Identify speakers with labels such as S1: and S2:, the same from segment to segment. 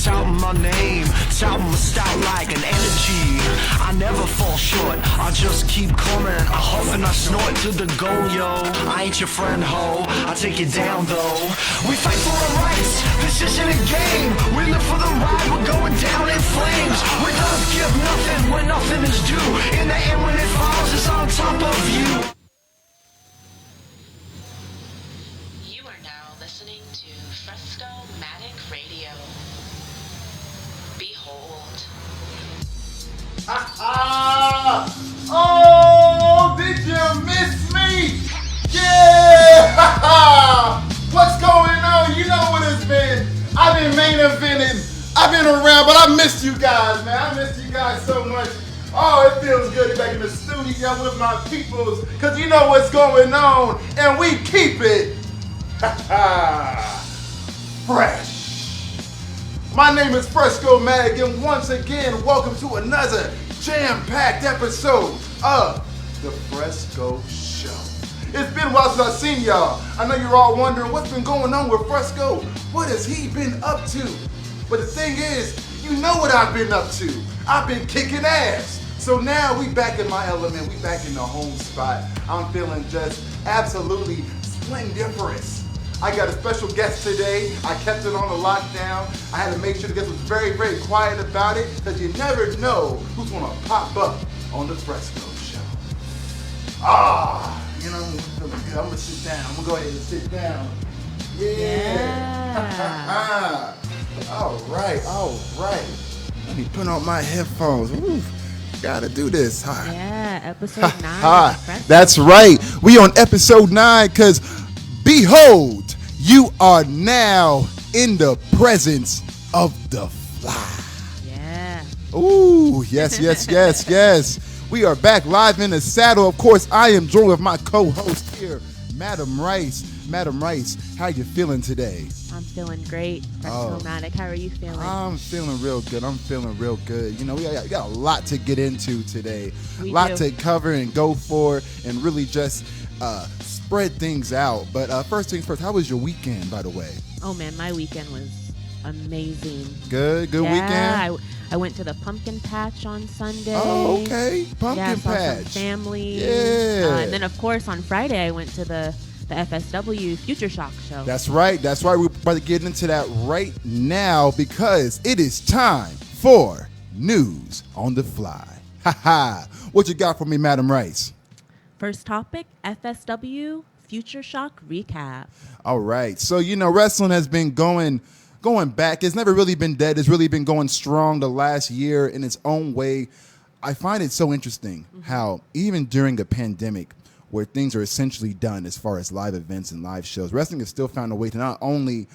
S1: Touting my name, touting my style like an energy. I never fall short, I just keep coming. I huff and I snort to the goal, yo. I ain't your friend, ho, I take you down, though. We fight for our rights, this isn't a game. We live for the ride, we're going down in flames. We don't give nothing when nothing is due. In the end, when it falls, it's on top of you.
S2: You are now listening to Fresco Matic Radio. Behold.
S3: Oh, did you miss me? Yeah! What's going on? You know what it's been. I've been main eventing. I've been around, but I missed you guys, man. I missed you guys so much. Oh, it feels good to be back in the studio with my peoples, because you know what's going on, and we keep it fresh. My name is Fresco Mag, and once again, welcome to another jam-packed episode of The Fresco Show. It's been a while since I've seen y'all. I know you're all wondering what's been going on with Fresco. What has he been up to? But the thing is, you know what I've been up to. I've been kicking ass. So now we back in my element. We back in the home spot. I'm feeling just absolutely splendiferous. I got a special guest today. I kept it on the lockdown. I had to make sure the guest was very, very quiet about it, because you never know who's gonna pop up on the Fresco Show. You know, I'm feeling good. I'm gonna sit down. I'm gonna go ahead and sit down. Yeah. All right. Let me put on my headphones. Ooh, gotta do this.
S4: Yeah, episode 9.
S3: That's right. We on episode 9, because behold, you are now in the presence of the fly.
S4: Yeah.
S3: Ooh, yes. We are back live in the saddle. Of course, I am joined with my co-host here, Madam Rice. Madam Rice, how you feeling today?
S4: I'm feeling great. Fresco-matic. How are you feeling?
S3: I'm feeling real good. You know, we got a lot to get into today.
S4: We
S3: a lot
S4: do.
S3: to cover and go for and really just spread things out. But first things first, how was your weekend, by the way?
S4: Oh, man, my weekend was amazing.
S3: Good weekend?
S4: I went to the pumpkin patch on Sunday.
S3: Oh, okay. Pumpkin
S4: saw
S3: patch.
S4: some family.
S3: Yeah.
S4: And then, of course, on Friday, I went to the FSW Future Shock show.
S3: That's right. We're about to get into that right now, because it is time for News on the Fly. What you got for me, Madam Rice?
S4: First topic, FSW Future Shock recap.
S3: All right. So, you know, wrestling has been going back. It's never really been dead. It's really been going strong the last year in its own way. I find it so interesting how even during a pandemic where things are essentially done as far as live events and live shows, wrestling has still found a way to not only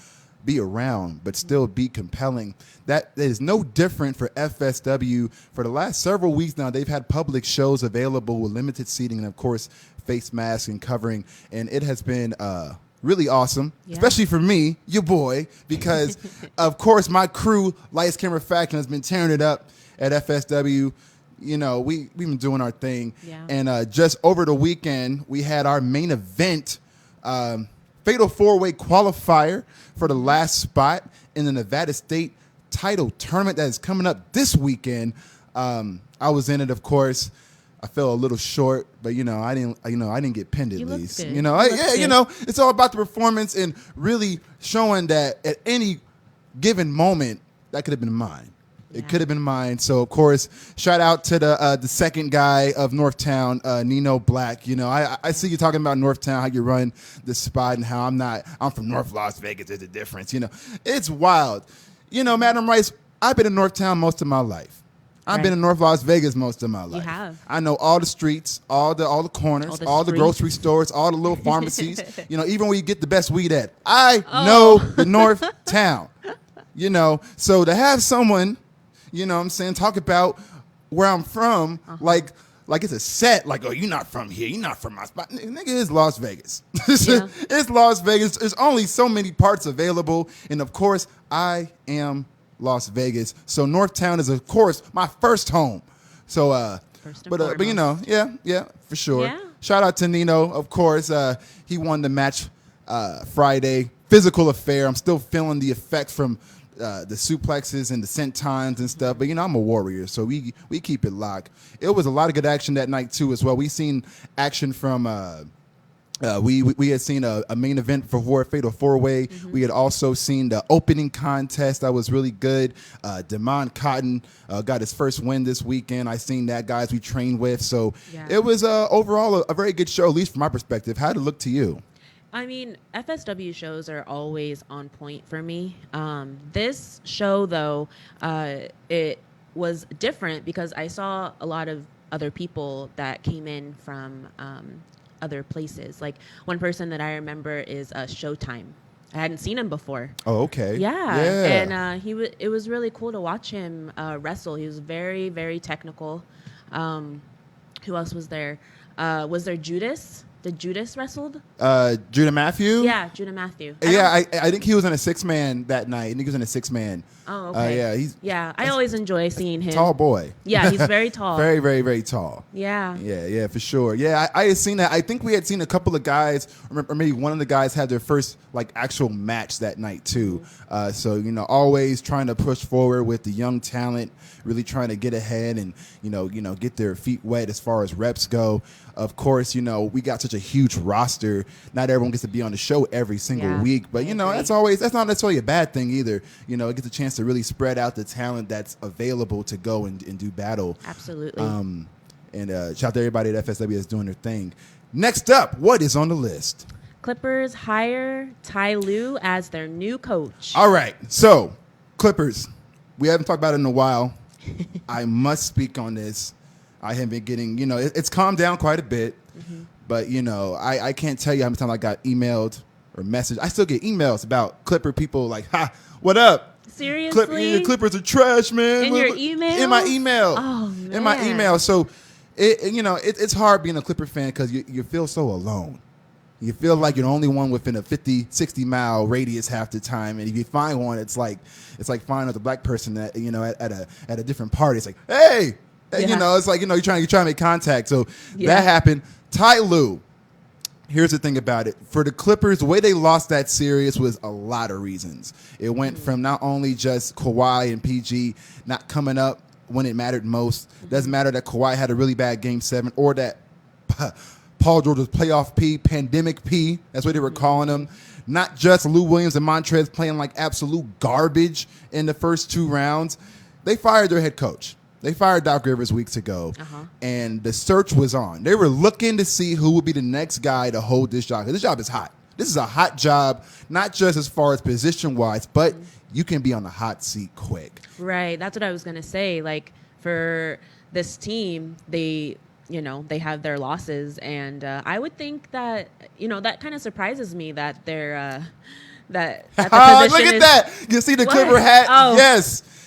S3: be around, but still be compelling. That is no different for FSW. For the last several weeks now, they've had public shows available with limited seating and, of course, face masks and covering. And it has been really awesome, especially for me, your boy, because, of course, my crew, Lights, Camera, Faction, has been tearing it up at FSW. You know, we've been doing our thing.
S4: Yeah.
S3: And just over the weekend, we had our main event, Fatal 4-Way qualifier for the last spot in the Nevada State title tournament that is coming up this weekend. I was in it, of course. I fell a little short, but I didn't get pinned at least.
S4: Good.
S3: You know, it's all about the performance and really showing that at any given moment that could have been mine. It could have been mine. So, of course, shout out to the second guy of Northtown, Nino Black. You know, I see you talking about Northtown, how you run the spot, and how I'm from North Las Vegas. There's a difference. You know, it's wild. You know, Madam Rice, I've been in Northtown most of my life. I've been in North Las Vegas most of my life.
S4: You have.
S3: I know all the streets, all the corners, all the grocery stores, all the little pharmacies. You know, even where you get the best weed at. I know the North Town. So to have someone, what I'm saying, talk about where I'm from, like it's a set, like, oh, you're not from here, you're not from my spot. Nigga, it's Las Vegas.
S4: Yeah.
S3: It's Las Vegas. There's only so many parts available. And of course, I am Las Vegas. So Northtown is, of course, my first home. So,
S4: First and
S3: but
S4: foremost.
S3: yeah, for sure.
S4: Yeah.
S3: Shout out to Nino, of course. He won the match Friday. Physical affair. I'm still feeling the effects from the suplexes and the sentines and stuff. But, I'm a warrior, so we keep it locked. It was a lot of good action that night, too, as well. We seen action from we had seen a main event for Fatal 4-Way. We had also seen the opening contest that was really good. Damon Cotton got his first win this weekend. I seen that, guys we trained with. So it was overall a very good show, at least from my perspective. How did it look to you?
S4: I mean, FSW shows are always on point for me. This show, though, it was different because I saw a lot of other people that came in from other places. Like, one person that I remember is Showtime. I hadn't seen him before.
S3: Oh, okay.
S4: Yeah. And it was really cool to watch him wrestle. He was very, very technical. Who else was there? Was there Judas? Did Judas wrestled?
S3: Judah Matthew?
S4: Yeah, Judah Matthew.
S3: I think he was in a 6-man that night. I think he was in a 6-man.
S4: Oh, okay. I always enjoy seeing him.
S3: Tall boy.
S4: Yeah, he's very tall.
S3: Very, very, very tall.
S4: Yeah.
S3: Yeah, for sure. Yeah, I had seen that. I think we had seen a couple of guys, or maybe one of the guys had their first actual match that night too. So always trying to push forward with the young talent, really trying to get ahead and get their feet wet as far as reps go. Of course, we got such a huge roster. Not everyone gets to be on the show every single week, but that's not necessarily a bad thing either. It gets a chance to really spread out the talent that's available to go and do battle.
S4: Absolutely.
S3: And shout out to everybody at FSW that's doing their thing. Next up, what is on the list?
S4: Clippers hire Ty Lue as their new coach.
S3: All right, so Clippers, we haven't talked about it in a while. I must speak on this. I have been getting, it's calmed down quite a bit, but I can't tell you how many times I got emailed or messaged. I still get emails about Clipper people like, "Ha, what up?
S4: Seriously?
S3: The Clippers are trash, man."
S4: In your email?
S3: In my email.
S4: Oh, man.
S3: In my email. So, it's hard being a Clipper fan because you feel so alone. You feel like you're the only one within a 50, 60-mile radius half the time. And if you find one, it's like finding a black person at a different party. It's like, hey, it's like, you're trying to make contact. So that happened. Ty Lue. Here's the thing about it. For the Clippers, the way they lost that series was a lot of reasons. It went from not only just Kawhi and PG not coming up when it mattered most. Doesn't matter that Kawhi had a really bad Game 7 or that Paul George was playoff P, pandemic P. That's what they were calling him. Not just Lou Williams and Montrez playing like absolute garbage in the first 2 rounds. They fired their head coach. They fired Doc Rivers weeks ago, and the search was on. They were looking to see who would be the next guy to hold this job. 'Cause this job is hot. This is a hot job, not just as far as position-wise, but you can be on the hot seat quick.
S4: Right. That's what I was going to say. Like, for this team, they have their losses, and I would think that, that kind of surprises me that they're that the position
S3: look at that. You see the
S4: What?
S3: Clipper hat?
S4: Oh.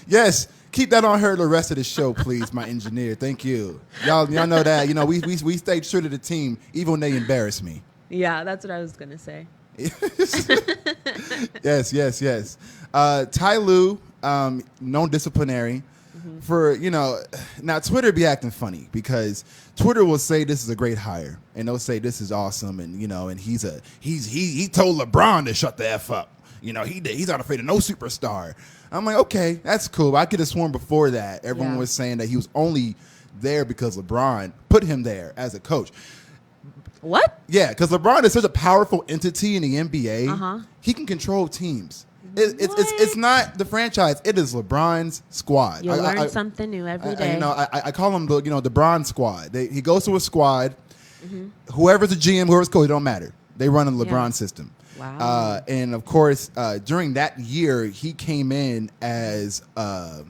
S3: Yes. Keep that on her the rest of the show, please, my engineer. Thank you. Y'all know that. We stayed true to the team, even when they embarrass me.
S4: Yeah, that's what I was going to say.
S3: Yes. Ty Lue, known disciplinary. For, now Twitter be acting funny because Twitter will say this is a great hire and they'll say this is awesome and, and he told LeBron to shut the F up. He's not afraid of no superstar. I'm like, okay, that's cool. I could have sworn before that everyone was saying that he was only there because LeBron put him there as a coach.
S4: What?
S3: Yeah, because LeBron is such a powerful entity in the NBA. He can control teams. It's not the franchise. It is LeBron's squad.
S4: You learn something new every day.
S3: I call him the Bron squad. He goes to a squad. Whoever's the GM, whoever's coach, it don't matter. They run a LeBron system.
S4: Wow.
S3: And of course, during that year, he came in as a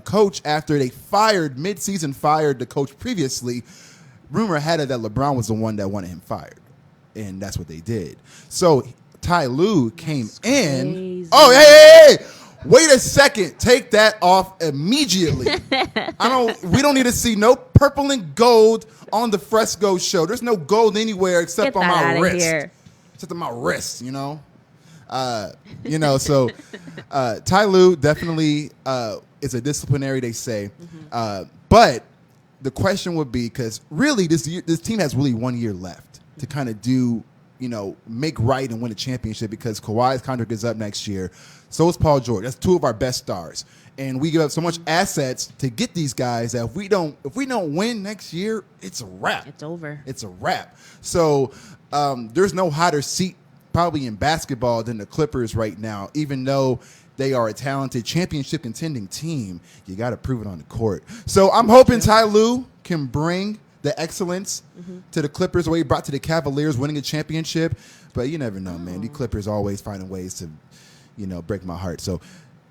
S3: coach after they mid-season fired the coach previously. Rumor had it that LeBron was the one that wanted him fired, and that's what they did. So Ty Lue came in.
S4: Crazy.
S3: Oh, hey! Wait a second. Take that off immediately. We don't need to see no purple and gold on the Fresco show. There's no gold anywhere except
S4: Get
S3: on
S4: that
S3: my
S4: outta
S3: wrist.
S4: here.
S3: Except on my wrist, so Ty Lue definitely is a disciplinary, they say. But the question would be, because really this team has really 1 year left to kind of do, make right and win a championship, because Kawhi's contract is up next year. So is Paul George. That's two of our best stars. And we give up so much assets to get these guys that if we don't win next year, it's a wrap.
S4: It's over.
S3: It's a wrap. So there's no hotter seat probably in basketball than the Clippers right now, even though they are a talented championship contending team. You got to prove it on the court. So I'm hoping Ty Lue can bring the excellence to the Clippers, the way he brought to the Cavaliers winning a championship. But you never know, man. These Clippers always finding ways to, break my heart. So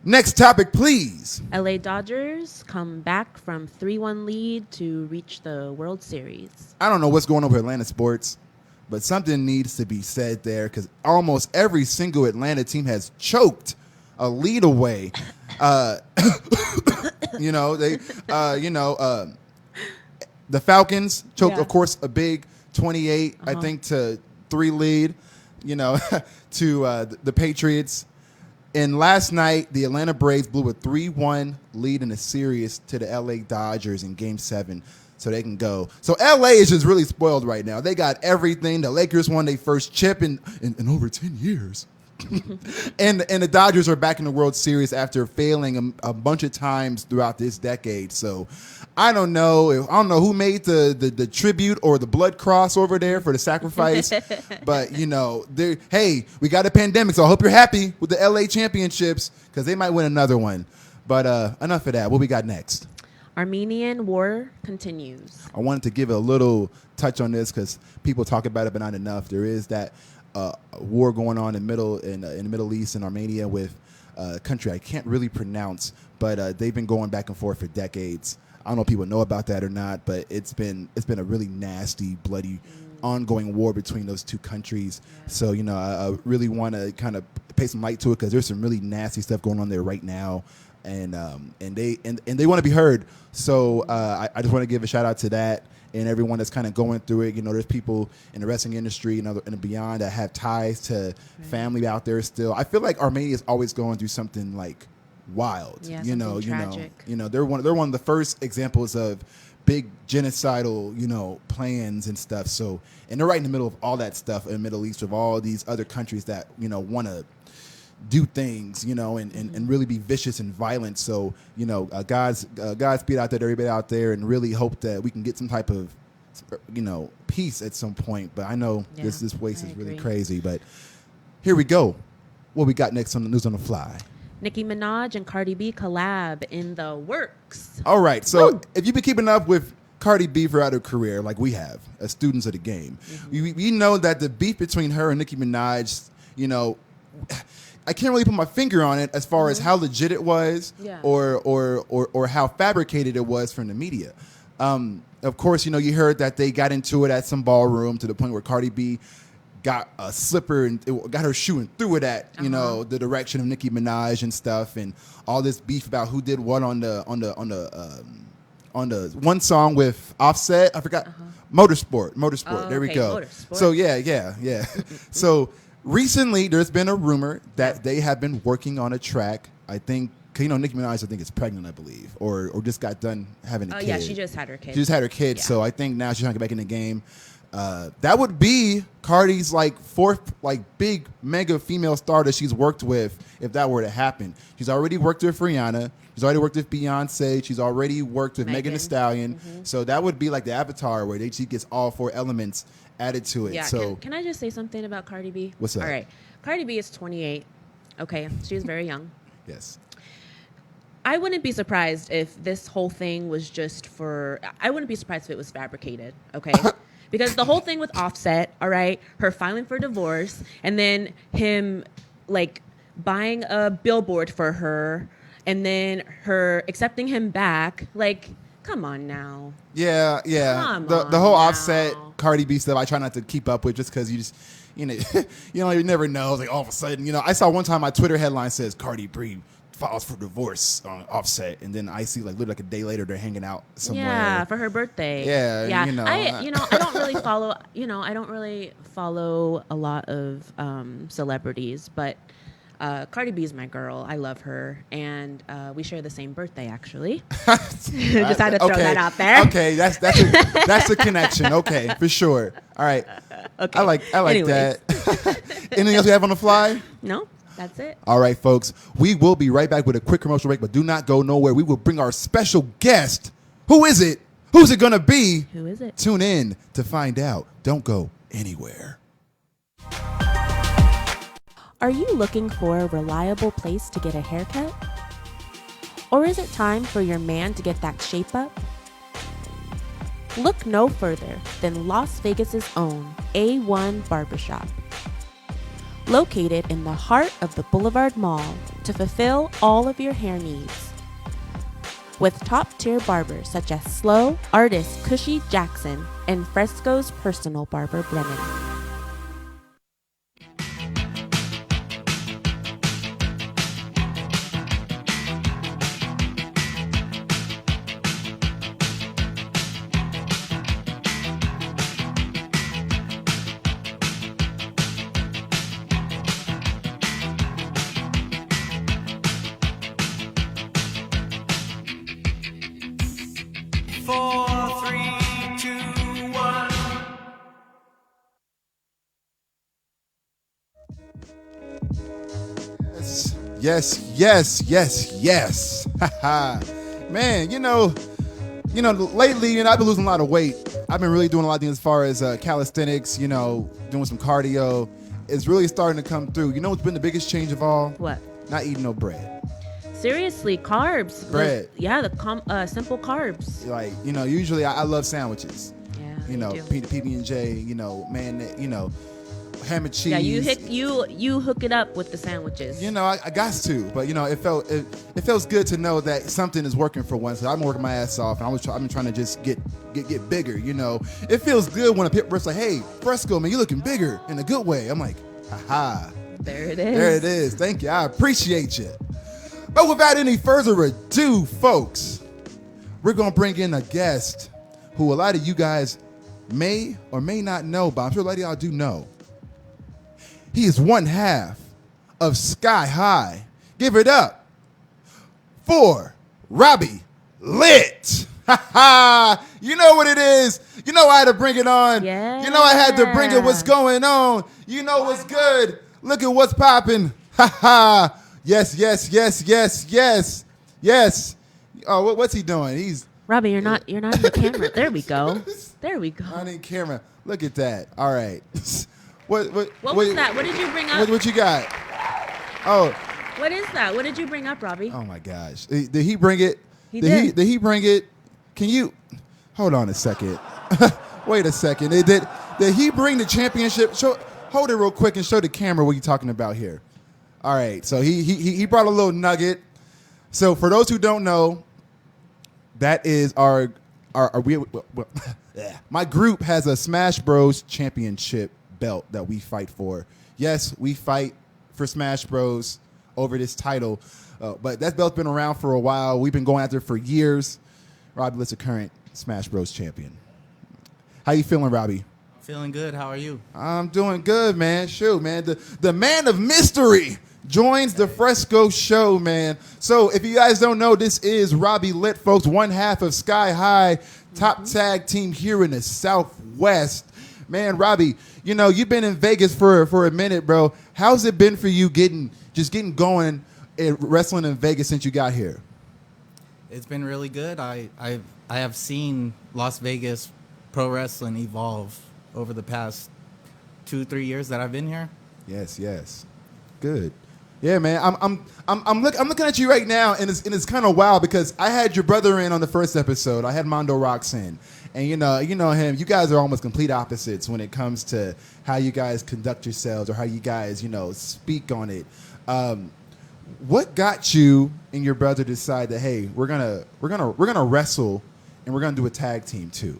S3: next topic, please.
S4: LA Dodgers come back from 3-1 lead to reach the World Series.
S3: I don't know what's going on with Atlanta sports, but something needs to be said there, because almost every single Atlanta team has choked a lead away. The Falcons choked, of course, a big 28, I think, to 3 lead, to the Patriots. And last night, the Atlanta Braves blew a 3-1 lead in a series to the LA Dodgers in Game 7. So they can go. So LA is just really spoiled right now. They got everything. The Lakers won their first chip in over 10 years. and the Dodgers are back in the World Series after failing a bunch of times throughout this decade. So I don't know who made the tribute or the blood cross over there for the sacrifice. But, hey, we got a pandemic, so I hope you're happy with the LA championships, because they might win another one. But enough of that. What we got next?
S4: Armenian war continues.
S3: I wanted to give a little touch on this because people talk about it, but not enough. There is that war going on in the Middle East in Armenia with a country I can't really pronounce, but they've been going back and forth for decades. I don't know if people know about that or not, but it's been a really nasty, bloody, ongoing war between those two countries. So I really want to kind of pay some light to it, because there's some really nasty stuff going on there right now. And they want to be heard. So I just want to give a shout out to that and everyone that's kind of going through it. There's people in the wrestling industry and beyond that have ties to family out there still. I feel like Armenia is always going through something like wild.
S4: Yeah,
S3: tragic. They're one of the first examples of big genocidal, plans and stuff. So, and they're right in the middle of all that stuff in the Middle East with all these other countries that, want to do things, and really be vicious and violent. So, Godspeed out there to everybody out there, and really hope that we can get some type of, peace at some point. But I know this place is really crazy. But here we go. What we got next on the News on the Fly?
S4: Nicki Minaj and Cardi B collab in the works.
S3: All right. So if you've been keeping up with Cardi B throughout her career, like we have as students of the game, we know that the beef between her and Nicki Minaj, I can't really put my finger on it as far as how legit it was or how fabricated it was from the media. Of course, you heard that they got into it at some ballroom to the point where Cardi B got a slipper and got her shoe and threw it at, the direction of Nicki Minaj and stuff, and all this beef about who did what on the one song with Offset. I forgot. Motorsport.
S4: Oh,
S3: there we
S4: okay,
S3: go.
S4: Motorsport.
S3: So yeah. So recently, there's been a rumor that they have been working on a track. I think, Nicki Minaj, I think, is pregnant, I believe, or just got done having a kid.
S4: Yeah, she just had her kid.
S3: She just had her kid, so I think now she's trying to get back in the game. That would be Cardi's fourth big mega female star that she's worked with if that were to happen. She's already worked with Rihanna. She's already worked with Beyonce. She's already worked with Megan Thee Stallion. So that would be like the Avatar, where she gets all 4 elements added to it.
S4: Yeah.
S3: So
S4: Can I just say something about Cardi B?
S3: What's up?
S4: All right. Cardi B is 28. Okay. She is very young.
S3: Yes.
S4: I wouldn't be surprised if this whole thing was I wouldn't be surprised if it was fabricated. Okay. Because the whole thing with Offset, all right, her filing for divorce, and then him buying a billboard for her, and then her accepting him back, come on now.
S3: Yeah.
S4: Come
S3: The
S4: on
S3: whole
S4: now.
S3: Offset Cardi B stuff, I try not to keep up with, just because you just, you never know. All of a sudden, I saw one time my Twitter headline says Cardi B files for divorce on Offset, and then I see like literally like a day later they're hanging out somewhere.
S4: Yeah, for her birthday.
S3: Yeah,
S4: I don't really follow. I don't really follow a lot of celebrities, but Cardi B is my girl. I love her, and we share the same birthday actually. Just had to throw that out there.
S3: Okay, that's a connection. Okay, for sure. All right.
S4: Okay.
S3: I like
S4: Anyways.
S3: that. Anything else we have on the fly?
S4: No, that's it.
S3: All right, folks. We will be right back with a quick commercial break, but do not go nowhere. We will bring our special guest. Who is it? Who's it going to be?
S4: Who is it?
S3: Tune in to find out. Don't go anywhere.
S5: Are you looking for a reliable place to get a haircut? Or is it time for your man to get that shape up? Look no further than Las Vegas's own A1 Barbershop. Located in the heart of the Boulevard Mall to fulfill all of your hair needs. With top-tier barbers such as Slow artist Cushy Jackson and Fresco's personal barber Brennan.
S3: Yes. Man, lately, I've been losing a lot of weight. I've been really doing a lot of things as far as calisthenics, doing some cardio. It's really starting to come through. You know what's been the biggest change of all?
S4: What?
S3: Not eating no bread.
S4: Seriously, carbs.
S3: Bread.
S4: The simple carbs.
S3: Like, usually I love sandwiches.
S4: Yeah.
S3: PB&J, ham and cheese.
S4: Yeah, you hook it up with the sandwiches.
S3: I got to, but it feels good to know that something is working for once. I've been working my ass off, and I've been trying to just get bigger. It feels good when a pit person's like, "Hey, Fresco, man, you're looking bigger in a good way." I'm like, "Haha."
S4: There it is.
S3: There it is. Thank you. I appreciate you. But without any further ado, folks, we're gonna bring in a guest who a lot of you guys may or may not know, but I'm sure a lot of y'all do know. He is one half of Sky High. Give it up for Robbie Lit. You know what it is. You know I had to bring it on.
S4: Yeah.
S3: You know I had to bring it. What's going on? You know what's good. Look at what's popping. Yes. Oh, what's he doing? He's
S4: Robbie, you're not in the camera. There we go.
S3: on in camera. Look at that. All right. What
S4: was that? What did you bring up?
S3: What you got? Oh.
S4: What is that? What did you bring up, Robbie?
S3: Oh my gosh. Did he bring it?
S4: Did
S3: he bring it? Can you hold on a second? Wait a second. Did he bring the championship? Hold it real quick and show the camera what you're talking about here. All right. So he brought a little nugget. So for those who don't know, that is my group has a Smash Bros championship belt that we fight for. Yes, we fight for Smash Bros over this title, but that belt's been around for a while. We've been going after it for years. Robbie Litt's a current Smash Bros champion. How you feeling, Robbie?
S6: Feeling good. How are you?
S3: I'm doing good, man. Shoot, man. The man of mystery joins the Fresco show, man. So if you guys don't know, this is Robbie Lit, folks, one half of Sky High, top tag team here in the Southwest. Man, Robbie, you've been in Vegas for a minute, bro. How's it been for you getting going at wrestling in Vegas since you got here?
S6: It's been really good. I have seen Las Vegas pro wrestling evolve over the past 2-3 years that I've been here.
S3: Yes. Good. Yeah, man. I'm looking at you right now, and it's kind of wild because I had your brother in on the first episode. I had Mondo Rocks in, and you know him. You guys are almost complete opposites when it comes to how you guys conduct yourselves or how you guys speak on it. What got you and your brother to decide that hey, we're gonna wrestle and we're gonna do a tag team too?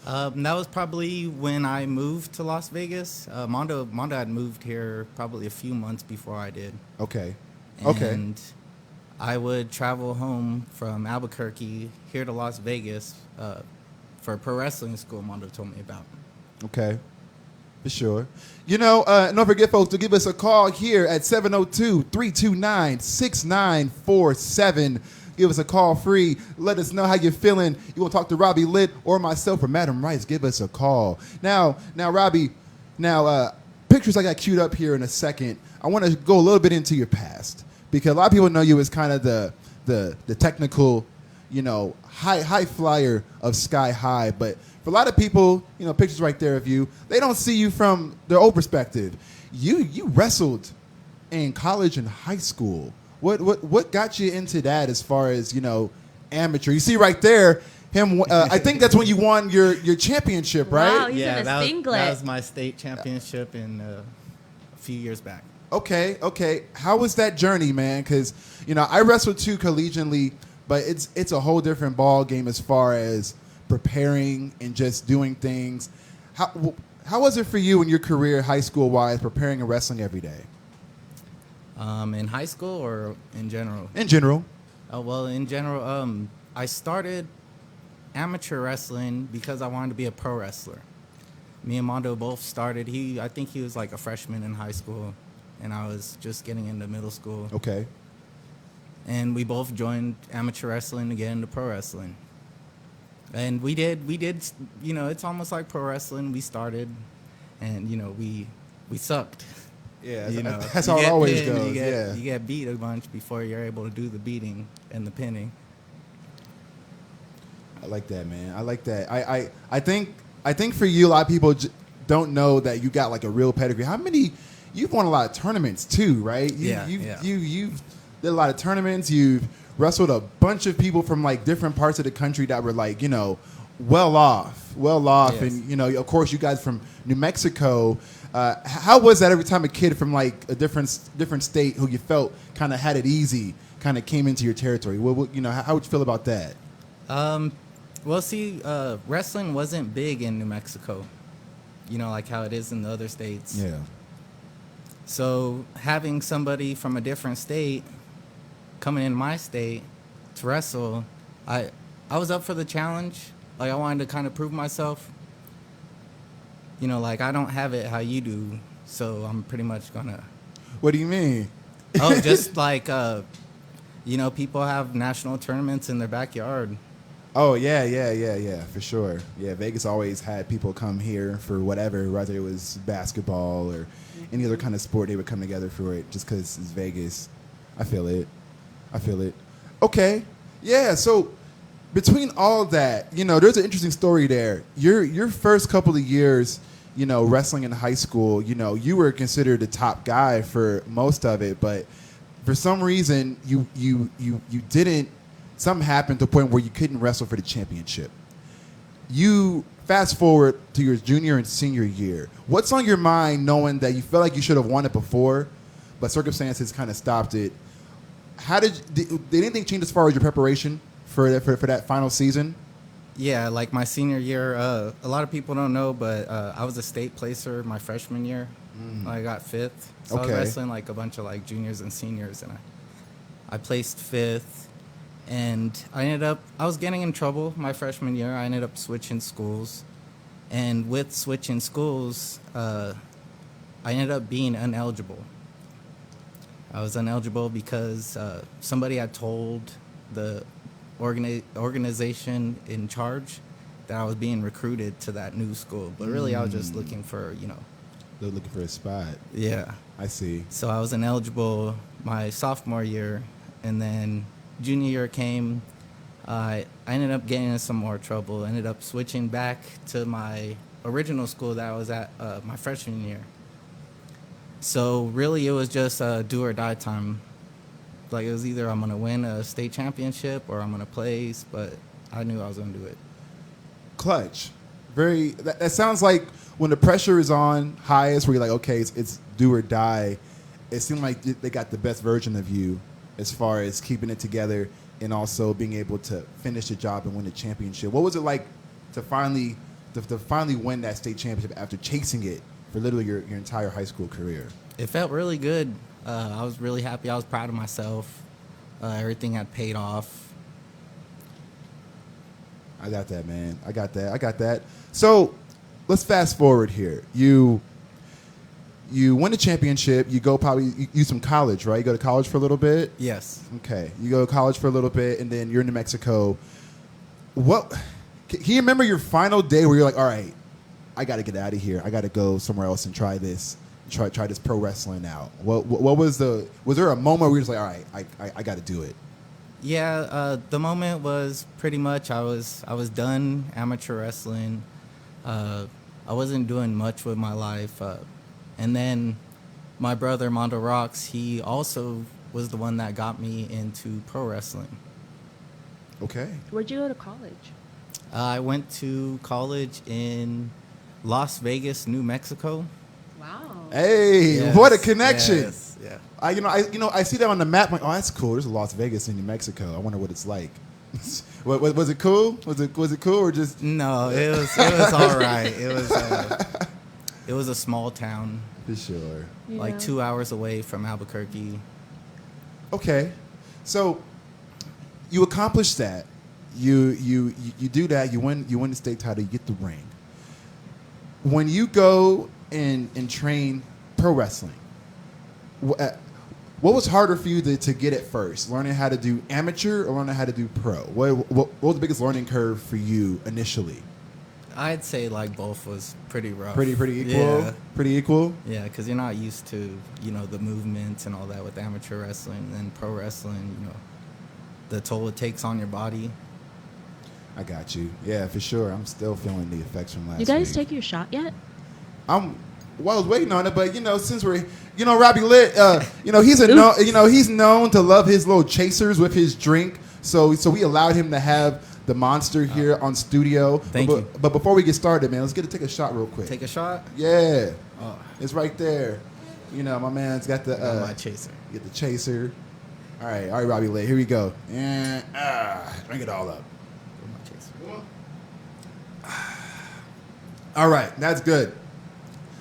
S6: That was probably when I moved to Las Vegas. Mondo had moved here probably a few months before I did.
S3: Okay. Okay.
S6: And I would travel home from Albuquerque here to Las Vegas for a pro wrestling school Mondo told me about.
S3: Okay. For sure. You know, and don't forget, folks, to give us a call here at 702-329-6947. Give us a call free. Let us know how you're feeling. You want to talk to Robbie Litt or myself or Madam Rice, give us a call. Now, Robbie, pictures I got queued up here in a second. I want to go a little bit into your past because a lot of people know you as kind of the technical, you know, high flyer of Sky High. But for a lot of people, you know, pictures right there of you, they don't see you from their old perspective. You wrestled in college and high school. What got you into that as far as, you know, amateur? You see right there, him. I think that's when you won your championship, right?
S4: Wow, he's in a
S6: that
S4: singlet.
S6: was my state championship in a few years back.
S3: Okay. How was that journey, man? Because, you know, I wrestled too collegiately, but it's a whole different ball game as far as preparing and just doing things. How was it for you in your career, high school wise, preparing and wrestling every day?
S6: In high school or in general?
S3: In general.
S6: Well, in general, I started amateur wrestling because I wanted to be a pro wrestler. Me and Mondo both started. I think he was like a freshman in high school, and I was just getting into middle school.
S3: Okay.
S6: And we both joined amateur wrestling to get into pro wrestling. And we did, you know, it's almost like pro wrestling. We started, and, you know, we sucked.
S3: Yeah,
S6: You know,
S3: that's
S6: you
S3: how it
S6: get
S3: always
S6: pinned,
S3: goes.
S6: You get beat a bunch before you're able to do the beating and the pinning.
S3: I like that, man. I like that. I think for you, a lot of people don't know that you got like a real pedigree. You've won a lot of tournaments too, right? You've did a lot of tournaments. You've wrestled a bunch of people from like different parts of the country that were like, you know, well off. Yes. And, you know, of course, you guys from New Mexico. How was that every time a kid from like a different state who you felt kind of had it easy kind of came into your territory? You know, how would you feel about that?
S6: Well, see, wrestling wasn't big in New Mexico, you know, like how it is in the other states.
S3: Yeah.
S6: So having somebody from a different state coming in my state to wrestle, I was up for the challenge. Like, I wanted to kind of prove myself. You know, like, I don't have it how you do, so I'm pretty much gonna...
S3: What do you mean?
S6: Oh, just like, you know, people have national tournaments in their backyard.
S3: Oh, yeah, for sure. Yeah, Vegas always had people come here for whatever, whether it was basketball or any other kind of sport, they would come together for it just because it's Vegas. I feel it. Okay, yeah, so between all that, you know, there's an interesting story there. Your first couple of years, you know, wrestling in high school, you know, you were considered the top guy for most of it, but for some reason, you didn't... Something happened to a point where you couldn't wrestle for the championship. You fast forward to your junior and senior year. What's on your mind knowing that you feel like you should have won it before, but circumstances kind of stopped it? Did anything change as far as your preparation for that final season?
S6: Yeah, like my senior year, a lot of people don't know, but I was a state placer my freshman year. I got fifth. So I was wrestling like a bunch of like juniors and seniors, and I placed fifth. And I was getting in trouble my freshman year. I ended up switching schools. And with switching schools, I ended up being ineligible. I was ineligible because somebody had told the organization in charge that I was being recruited to that new school. But really, I was just looking for, you know...
S3: They're looking for a spot.
S6: Yeah.
S3: I see.
S6: So I was ineligible my sophomore year, and then... Junior year came, I ended up getting in some more trouble. Ended up switching back to my original school that I was at my freshman year. So really, it was just do or die time. Like, it was either I'm gonna win a state championship or I'm gonna place, but I knew I was gonna do it.
S3: Clutch. That sounds like when the pressure is on highest, where you're like, okay, it's do or die. It seemed like they got the best version of you as far as keeping it together and also being able to finish the job and win the championship. What was it like to finally win that state championship after chasing it for literally your entire high school career?
S6: It felt really good. I was really happy. I was proud of myself. Everything had paid off.
S3: I got that, man. I got that. So let's fast forward here. You win the championship. You go probably you some college, right? You go to college for a little bit.
S6: Yes.
S3: Okay. You go to college for a little bit, and then you're in New Mexico. What? Can you remember your final day where you're like, all right, I got to get out of here. I got to go somewhere else and try this. Try this pro wrestling out. What was there a moment where you're just like, all right, I got to do it?
S6: Yeah, the moment was pretty much I was done amateur wrestling. I wasn't doing much with my life. And then my brother, Mondo Rocks, he also was the one that got me into pro wrestling.
S3: Okay.
S4: Where'd you go to college?
S6: I went to college in Las Vegas, New Mexico.
S4: Wow.
S3: Hey,
S6: Yes,
S3: what a connection!
S6: yes, yeah.
S3: I see that on the map. I'm like, oh, that's cool. There's Las Vegas in New Mexico. I wonder what it's like. Was it cool? Was it cool or just?
S6: No, it was all right. It was a small town,
S3: For sure.
S6: like 2 hours away from Albuquerque.
S3: Okay, so you accomplish that. You do that. You win the state title. You get the ring. When you go and train pro wrestling, what was harder for you to get at first? Learning how to do amateur or learning how to do pro? What was the biggest learning curve for you initially?
S6: I'd say like both was pretty rough.
S3: Pretty equal.
S6: Yeah.
S3: Pretty equal.
S6: Yeah, because you're not used to, the movements and all that with amateur wrestling and pro wrestling, the toll it takes on your body.
S3: I got you. Yeah, for sure. I'm still feeling the effects from last
S4: You guys
S3: week.
S4: take your shot yet?
S3: I was waiting on it, but since we're, Robbie Lit, he's known to love his little chasers with his drink. So we allowed him to have the monster here on studio.
S6: Thank
S3: but,
S6: you.
S3: But before we get started, man, let's take a shot real quick.
S6: Take a shot?
S3: Yeah.
S6: Oh.
S3: It's right there. My man's got the
S6: My chaser.
S3: Get the chaser. All right, Robbie Lit. Here we go. And drink it all up.
S6: My chaser.
S3: All right, that's good.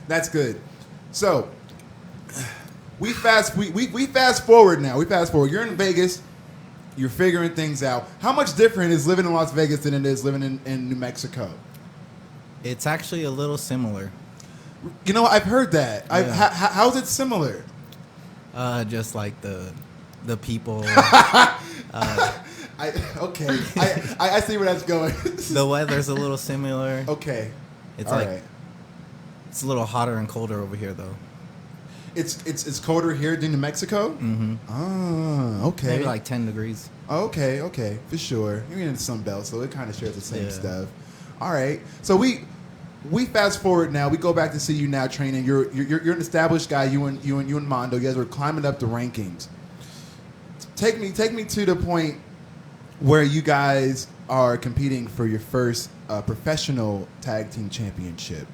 S3: That's good. So we fast forward now. You're in Vegas. You're figuring things out. How much different is living in Las Vegas than it is living in New Mexico?
S6: It's actually a little similar.
S3: I've heard that.
S6: Yeah.
S3: How's it similar?
S6: Just like the people.
S3: I see where that's going.
S6: The weather's a little similar.
S3: Okay.
S6: It's
S3: All
S6: like
S3: right.
S6: it's a little hotter and colder over here though.
S3: It's colder here than New Mexico?
S6: Mm-hmm.
S3: Ah, okay.
S6: Maybe like 10 degrees.
S3: Okay, for sure. You're in the Sun Belt, so it kind of shares the same
S6: Yeah.
S3: stuff. All right, so we fast forward now. We go back to see you now training. You're an established guy. You and Mondo. You guys are climbing up the rankings. Take me to the point where you guys are competing for your first professional tag team championship.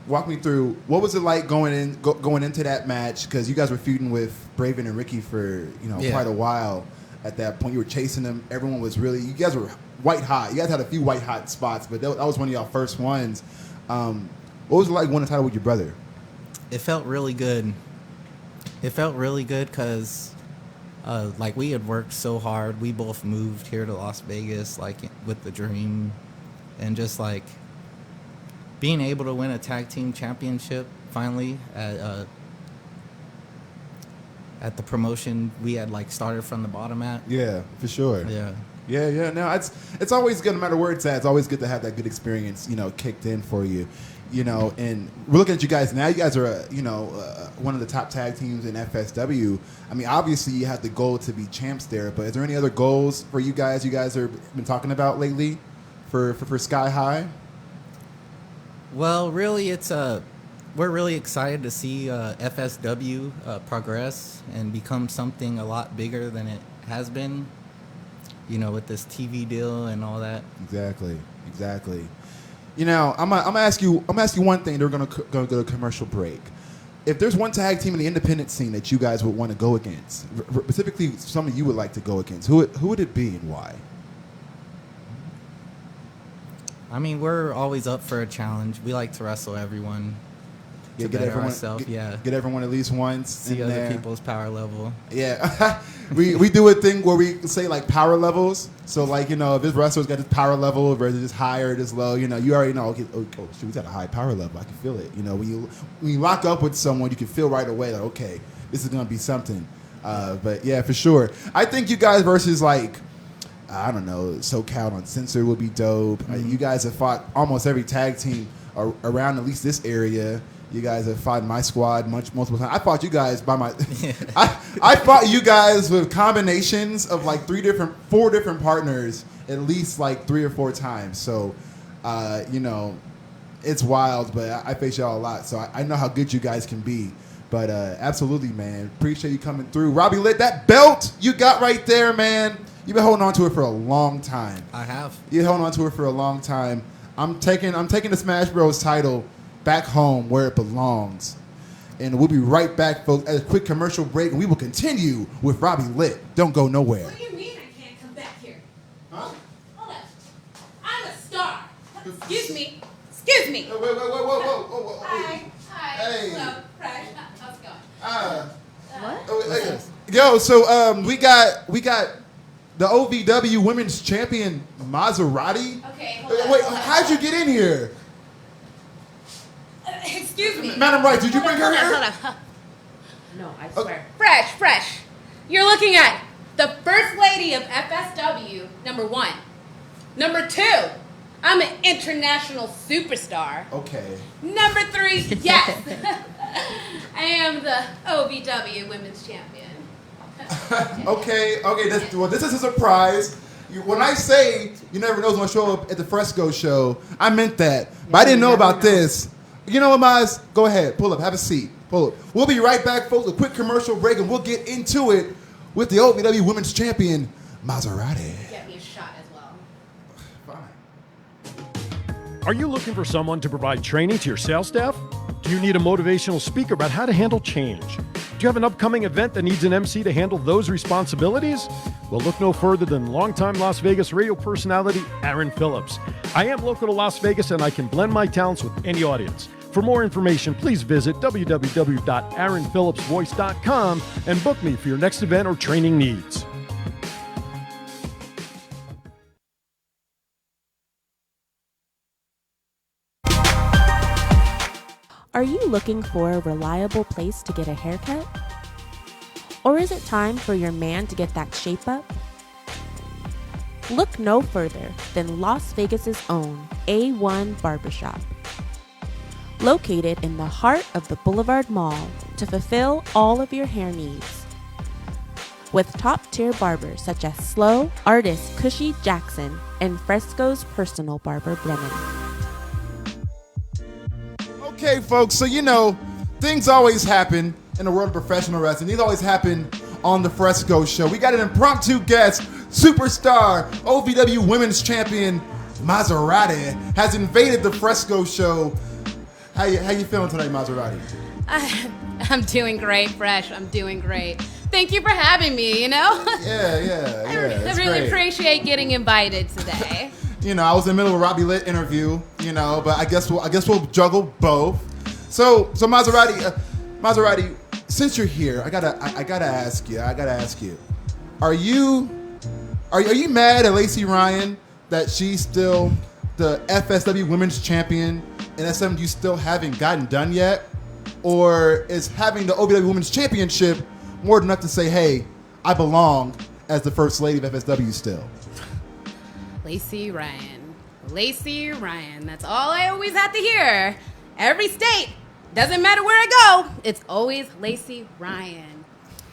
S3: Walk me through what was it like going into that match, because you guys were feuding with Braven and Ricky for quite a while. At that point, you were chasing them. Everyone was you guys were white hot. You guys had a few white hot spots, but that was one of y'all first ones. What was it like winning the title with your brother?
S6: It felt really good. It felt really good because like we had worked so hard. We both moved here to Las Vegas like with the dream, and just like being able to win a tag team championship finally at the promotion we had like started from the bottom at.
S3: Yeah, for sure.
S6: Yeah.
S3: No, it's always good, no matter where it's at. It's always good to have that good experience, kicked in for you, And we're looking at you guys now. You guys are, one of the top tag teams in FSW. I mean, obviously you have the goal to be champs there, but is there any other goals for you guys? You guys have been talking about lately for Sky High?
S6: Well, really, we're really excited to see FSW progress and become something a lot bigger than it has been. With this TV deal and all that.
S3: Exactly. I'm gonna ask you one thing. We're gonna go to a commercial break. If there's one tag team in the independent scene that you guys would want to go against, specifically someone you would like to go against, who would it be and why?
S6: I mean, we're always up for a challenge. We like to wrestle everyone. to better ourselves.
S3: Get everyone at least once.
S6: See
S3: in
S6: other
S3: there.
S6: people's power level.
S3: Yeah, we do a thing where we say like power levels. So like if this wrestler's got this power level versus this high or this low, you already know. Okay, oh shoot, he's at a high power level. I can feel it. When you lock up with someone, you can feel right away like, okay, this is gonna be something. But yeah, for sure. I think you guys versus like, I don't know, SoCal Uncensored would be dope. You guys have fought almost every tag team around at least this area. You guys have fought my squad multiple times. I fought you guys by my. I fought you guys with combinations of like 4 different partners at least like 3 or 4 times. So, it's wild, but I face y'all a lot, so I know how good you guys can be. But absolutely, man, appreciate you coming through. Robbie Lit, that belt you got right there, man. You've been holding on to it for a long time.
S6: I have.
S3: You're holding on to it for a long time. I'm taking the Smash Bros. Title back home where it belongs. And we'll be right back, folks, at a quick commercial break, and we will continue with Robbie Lit. Don't go nowhere.
S7: What do you mean I can't come back here?
S3: Huh?
S7: Hold on. I'm a star. Excuse me. Excuse me.
S3: Whoa.
S7: Hi.
S3: Hey.
S7: Hello, Fresh. How's it going?
S4: What?
S3: Yo, so we got the OVW Women's Champion Mazzeratti.
S7: Okay, hold on.
S3: Wait,
S7: hold on.
S3: how'd you get in here?
S7: Excuse me.
S3: Madam Wright, did you bring her here?
S7: Hold on.
S4: No, I swear.
S7: Fresh. You're looking at the first lady of FSW, number 1. Number 2, I'm an international superstar.
S3: Okay.
S7: Number 3, yes. I am the OVW Women's Champion.
S3: Okay. This is a surprise. When I say you never know who's going to show up at the Fresco show, I meant that. But I didn't know about this. You know what, Maz? Go ahead. Pull up. Have a seat. Pull up. We'll be right back, folks. A quick commercial break, and we'll get into it with the OVW Women's Champion, Mazzeratti.
S7: Get me a shot as well.
S3: Fine.
S8: Are you looking for someone to provide training to your sales staff? Do you need a motivational speaker about how to handle change? Do you have an upcoming event that needs an MC to handle those responsibilities? Well, look no further than longtime Las Vegas radio personality Aaron Phillips. I am local to Las Vegas, and I can blend my talents with any audience. For more information, please visit www.aaronphillipsvoice.com and book me for your next event or training needs.
S5: Are you looking for a reliable place to get a haircut? Or is it time for your man to get that shape up? Look no further than Las Vegas's own A1 Barbershop. Located in the heart of the Boulevard Mall to fulfill all of your hair needs. With top-tier barbers such as Slow, artist Cushy Jackson, and Fresco's personal barber Brennan.
S3: Okay, folks, so things always happen in the world of professional wrestling. These always happen on the Fresco show. We got an impromptu guest, superstar, OVW Women's Champion, Mazzeratti, has invaded the Fresco show. How you feeling tonight, Mazzeratti?
S7: I'm doing great, Fresh. I'm doing great. Thank you for having me,
S3: Yeah.
S7: I
S3: That's
S7: really
S3: great.
S7: appreciate getting invited today.
S3: I was in the middle of a Robbie Lit interview, but I guess we'll juggle both. So Mazzeratti, since you're here, I gotta ask you. Are you mad at Lacey Ryan that she's still the FSW Women's Champion, and that's something you still haven't gotten done yet? Or is having the OVW Women's Championship more than enough to say, hey, I belong as the First Lady of FSW still?
S7: Lacey Ryan. That's all I always have to hear. Every state, doesn't matter where I go, it's always Lacey Ryan.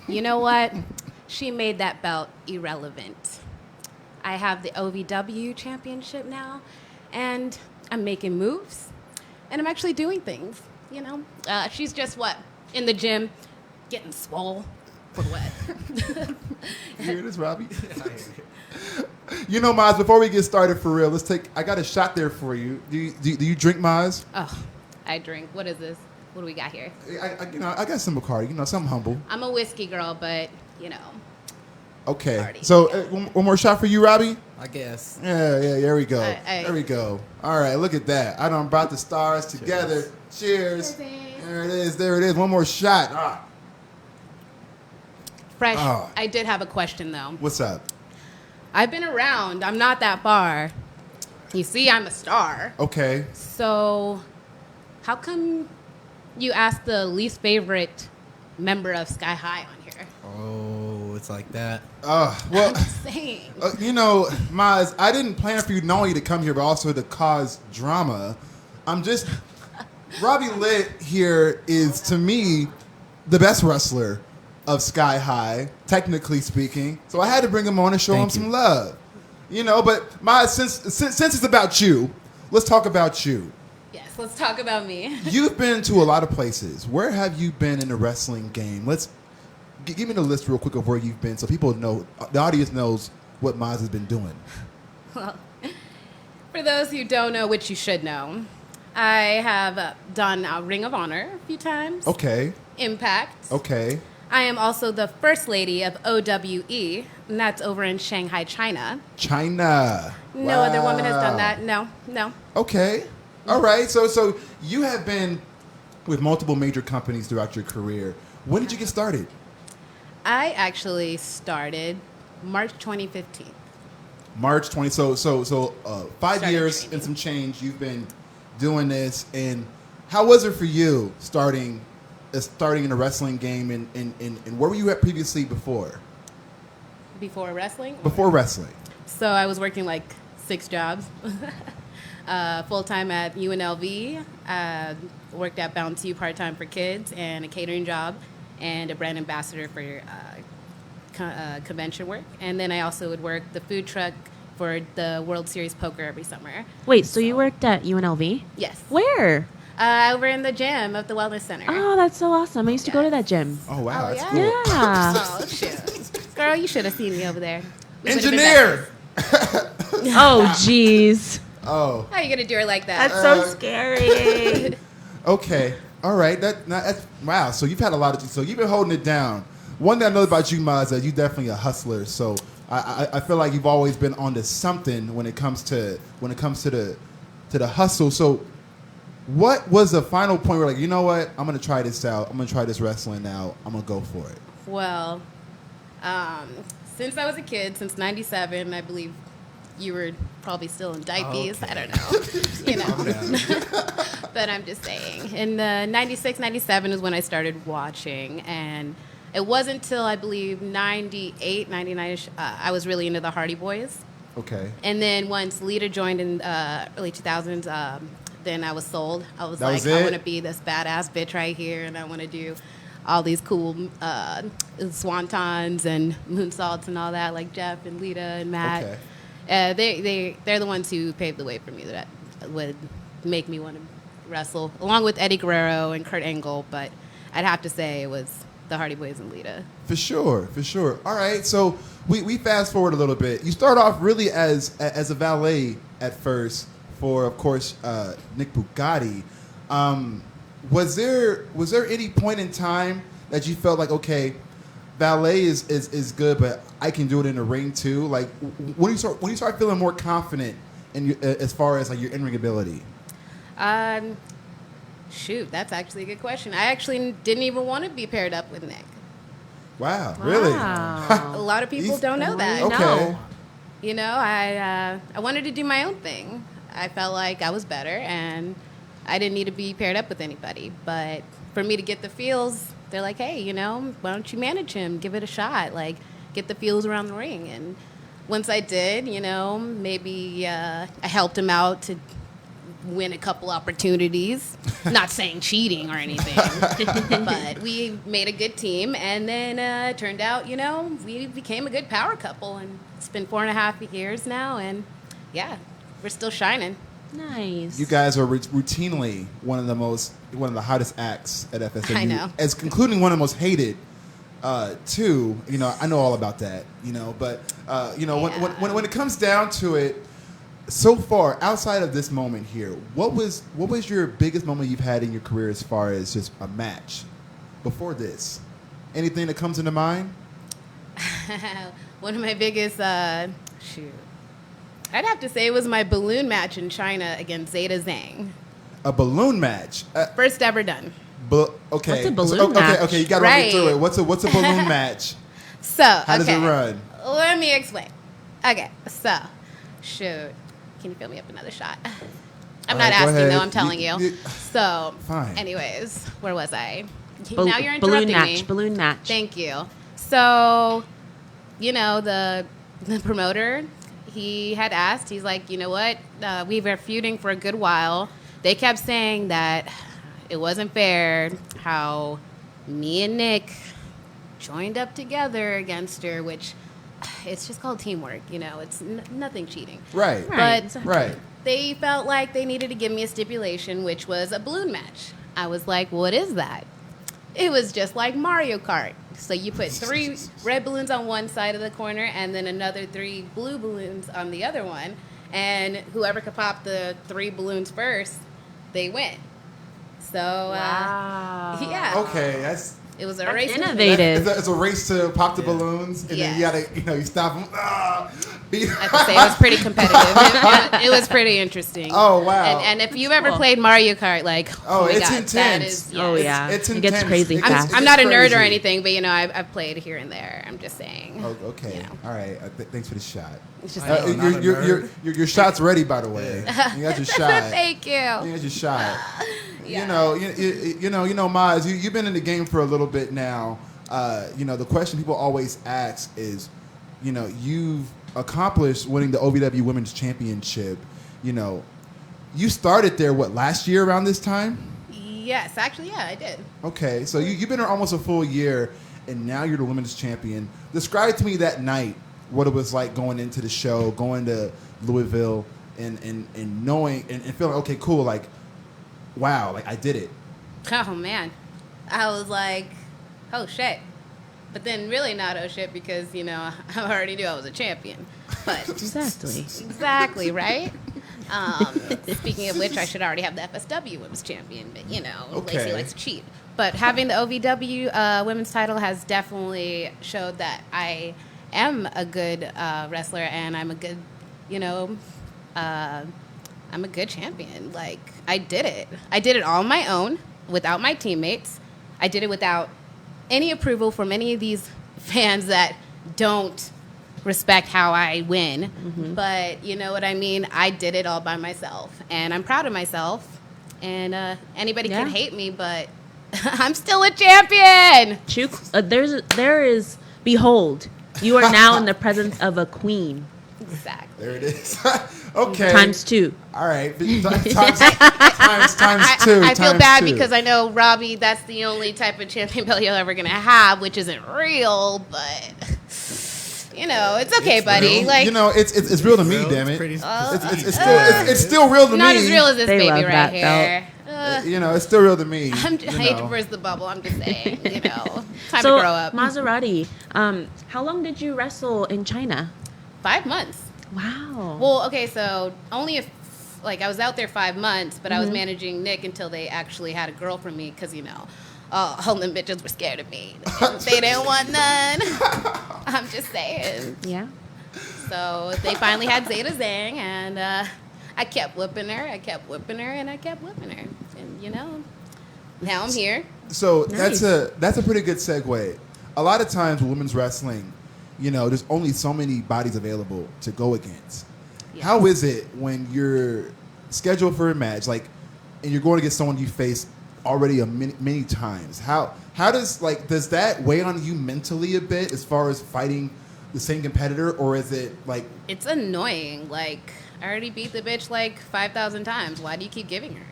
S7: You know what? She made that belt irrelevant. I have the OVW championship now, and I'm making moves, and I'm actually doing things, She's just, in the gym, getting swole for what?
S3: You hear this, Robbie? Maz, before we get started for real, I got a shot there for you. Do you drink, Maz?
S7: Oh, I drink. What is this? What do we got here?
S3: I got some Bacardi, something humble.
S7: I'm a whiskey girl, but,
S3: Okay.
S7: Party.
S3: So, one more shot for you, Robbie?
S6: I guess.
S3: Yeah, there we go.
S7: Hey.
S3: There we go. All right, look at that. I done brought the stars together. Cheers. There it is. There it is. One more shot.
S7: Fresh.
S3: Oh.
S7: I did have a question though.
S3: What's up?
S7: I've been around. I'm not that far. You see, I'm a star.
S3: Okay.
S7: So, how come you asked the least favorite member of Sky High on here?
S6: Oh, it's like that.
S3: Well,
S7: Same.
S3: you know, Maz, I didn't plan for you not only to come here, but also to cause drama. I'm just... Robbie Lit here is, to me, the best wrestler of Sky High, technically speaking. So I had to bring him on and show him some love. You know, but Maz, since it's about you, let's talk about you.
S7: Yes, let's talk about me.
S3: You've been to a lot of places. Where have you been in the wrestling game? Let's give me the list real quick of where you've been so people know, the audience knows what Maz has been doing.
S7: Well, for those who don't know, which you should know, I have done Ring of Honor a few times.
S3: Okay.
S7: Impact.
S3: Okay.
S7: I am also the first lady of OWE, and that's over in Shanghai, China.
S3: China.
S7: No other woman has done
S3: Wow.
S7: that. No.
S3: Okay. All right. So you have been with multiple major companies throughout your career. When did you get started?
S7: I actually started March 2015.
S3: March 20. So 5
S7: Started
S3: years
S7: training.
S3: and some change. You've been doing this, and how was it for you starting in the wrestling game, and where were you at previously before?
S7: Before wrestling?
S3: Before wrestling.
S7: So I was working like 6 jobs. Full-time at UNLV, worked at Bounce U part-time for kids, and a catering job, and a brand ambassador for convention work. And then I also would work the food truck for the World Series Poker every summer.
S4: Wait, so you worked at UNLV?
S7: Yes.
S4: Where?
S7: Over in the gym of the Wellness Center.
S4: Oh, that's so awesome. I used to go to that gym.
S3: Oh wow,
S7: Oh,
S3: that's
S7: yeah?
S3: cool.
S4: Yeah.
S7: Oh, shoot. Girl, you should have seen me over there. We would've been
S3: Engineer.
S4: Oh, jeez.
S3: Oh.
S7: How are you going to do her like that?
S4: That's so scary.
S3: Okay. All right. That's wow. So you've had a lot of. So you've been holding it down. One thing I know about you, Maz, is that you're definitely a hustler. So I feel like you've always been onto something when it comes to the hustle. So what was the final point where, like, you know what, I'm gonna try this out. I'm gonna try this wrestling out. I'm gonna go for it.
S7: Well, since I was a kid, since '97, I believe you were probably still in diapers.
S3: Okay.
S7: I don't know, you know. But I'm just saying. In '96, '97 is when I started watching, and it wasn't until I believe '98, '99 I was really into the Hardy Boys.
S3: Okay.
S7: And then once Lita joined in early 2000s, then I was sold. I was
S3: That
S7: like,
S3: was
S7: I
S3: it?
S7: want to be this badass bitch right here, and I want to do all these cool swantons and moonsaults and all that, like Jeff and Lita and Matt.
S3: Okay.
S7: They're the ones who paved the way for me that would make me want to wrestle, along with Eddie Guerrero and Kurt Angle. But I'd have to say it was the Hardy Boys and Lita.
S3: For sure, for sure. All right, so we fast forward a little bit. You start off really as a valet at first for, of course, Nick Bugatti. Was there any point in time that you felt like, okay, valet is good, but I can do it in the ring too? Like, when you start feeling more confident in as far as like your in-ring ability?
S7: Shoot, that's actually a good question. I actually didn't even want to be paired up with Nick.
S3: Wow, really?
S4: Wow.
S7: A lot of people don't know that.
S3: Okay.
S4: No.
S7: You know, I wanted to do my own thing. I felt like I was better, and I didn't need to be paired up with anybody. But for me to get the feels, they're like, hey, you know, why don't you manage him? Give it a shot. Like, get the feels around the ring. And once I did, you know, maybe I helped him out to win a couple opportunities. Not saying cheating or anything, but we made a good team. And then it turned out, you know, we became a good power couple. And it's been 4.5 years now. And yeah, we're still shining.
S4: Nice.
S3: You guys are routinely one of the hottest acts at FSW.
S7: I know.
S3: As including one of the most hated, too. You know, I know all about that. You know, but you know,
S7: Yeah.
S3: when it comes down to it, so far outside of this moment here, what was your biggest moment you've had in your career as far as just a match before this? Anything that comes into mind?
S7: One of my biggest, shoot. I'd have to say it was my balloon match in China against Zeta Zhang.
S3: A balloon match.
S7: First ever done.
S3: Okay.
S4: What's a balloon match?
S3: Okay, you got to run me through it. What's a balloon match?
S7: So,
S3: How does it run?
S7: Let me explain. Okay, so, shoot. Can you fill me up another shot? I'm not asking, though. I'm telling you. So,
S3: fine.
S7: Anyways, where was I?
S4: Now
S7: you're interrupting me.
S4: Balloon match.
S7: Thank you. So, the promoter, he had asked, he's like, you know what? We were feuding for a good while. They kept saying that it wasn't fair how me and Nick joined up together against her, which it's just called teamwork. It's nothing cheating.
S3: Right.
S7: But
S3: Right.
S7: they felt like they needed to give me a stipulation, which was a balloon match. I was like, what is that? It was just like Mario Kart. So you put 3 red balloons on one side of the corner and then another 3 blue balloons on the other one. And whoever could pop the 3 balloons first, they win. So,
S4: wow.
S7: Yeah.
S3: Okay,
S7: it was a race.
S4: Innovative.
S3: It's a race to pop the balloons, and then you gotta, you stop them.
S7: I have to say, it was pretty competitive. It was pretty interesting.
S3: Oh wow!
S7: And if you've ever played Mario Kart,
S3: it's intense.
S7: That is,
S3: It's intense.
S4: It gets crazy fast.
S7: I'm not a nerd or anything, but I've played here and there. I'm just saying.
S3: Oh, okay. All right. Thanks for the shot.
S7: It's just
S3: your shot's ready, by the way. You got your shot.
S7: Thank you.
S3: You got your shot. You know, Maz, you've been in the game for a little bit now. The question people always ask is, you've accomplished winning the OVW Women's Championship. You started there, last year around this time?
S7: Yes, actually, yeah, I did.
S3: Okay, so you've been there almost a full year, and now you're the women's champion. Describe to me that night what it was like going into the show, going to Louisville, and knowing and feeling, okay, cool, wow, I did it.
S7: Oh, man. I was like, oh, shit. But then really not oh, shit, because, I already knew I was a champion. But Exactly, right? Speaking of which, I should already have the FSW Women's Champion, but,
S3: Okay.
S7: Lacey likes to cheat. But having the OVW women's title has definitely showed that I am a good wrestler, and I'm a good, I'm a good champion. I did it. I did it all on my own, without my teammates. I did it without any approval from any of these fans that don't respect how I win. Mm-hmm. But you know what I mean? I did it all by myself, and I'm proud of myself. And anybody can hate me, but I'm still a champion.
S4: Behold, you are now in the presence of a queen.
S7: Exactly.
S3: There it is. Okay.
S4: Times 2.
S3: All right. Times 2.
S7: I feel bad because I know, Robbie, that's the only type of champion belt you're ever going to have, which isn't real, but, it's okay,
S3: it's
S7: buddy.
S3: real. It's real to me, damn it. It's still real to me.
S7: Not as real as this
S4: They
S7: baby
S4: love
S7: right
S4: that
S7: here.
S3: It's still real to me.
S7: I hate to burst the bubble. I'm just saying, time
S4: So,
S7: to grow up.
S4: Mazzeratti, how long did you wrestle in China?
S7: 5 months.
S4: Wow.
S7: Well, okay, so only if, I was out there 5 months, but I was managing Nick until they actually had a girl for me, because, all them bitches were scared of me. They didn't want none. I'm just saying.
S4: Yeah.
S7: So they finally had Zeta Zhang, and I kept whipping her, and I kept whipping her. And, now I'm here.
S3: So
S4: Nice.
S3: that's a pretty good segue. A lot of times with women's wrestling, there's only so many bodies available to go against. Yes. How is it when you're scheduled for a match, and you're going against someone you faced already many times? How does that weigh on you mentally a bit as far as fighting the same competitor, or is it
S7: It's annoying. I already beat the bitch 5,000 times. Why do you keep giving her?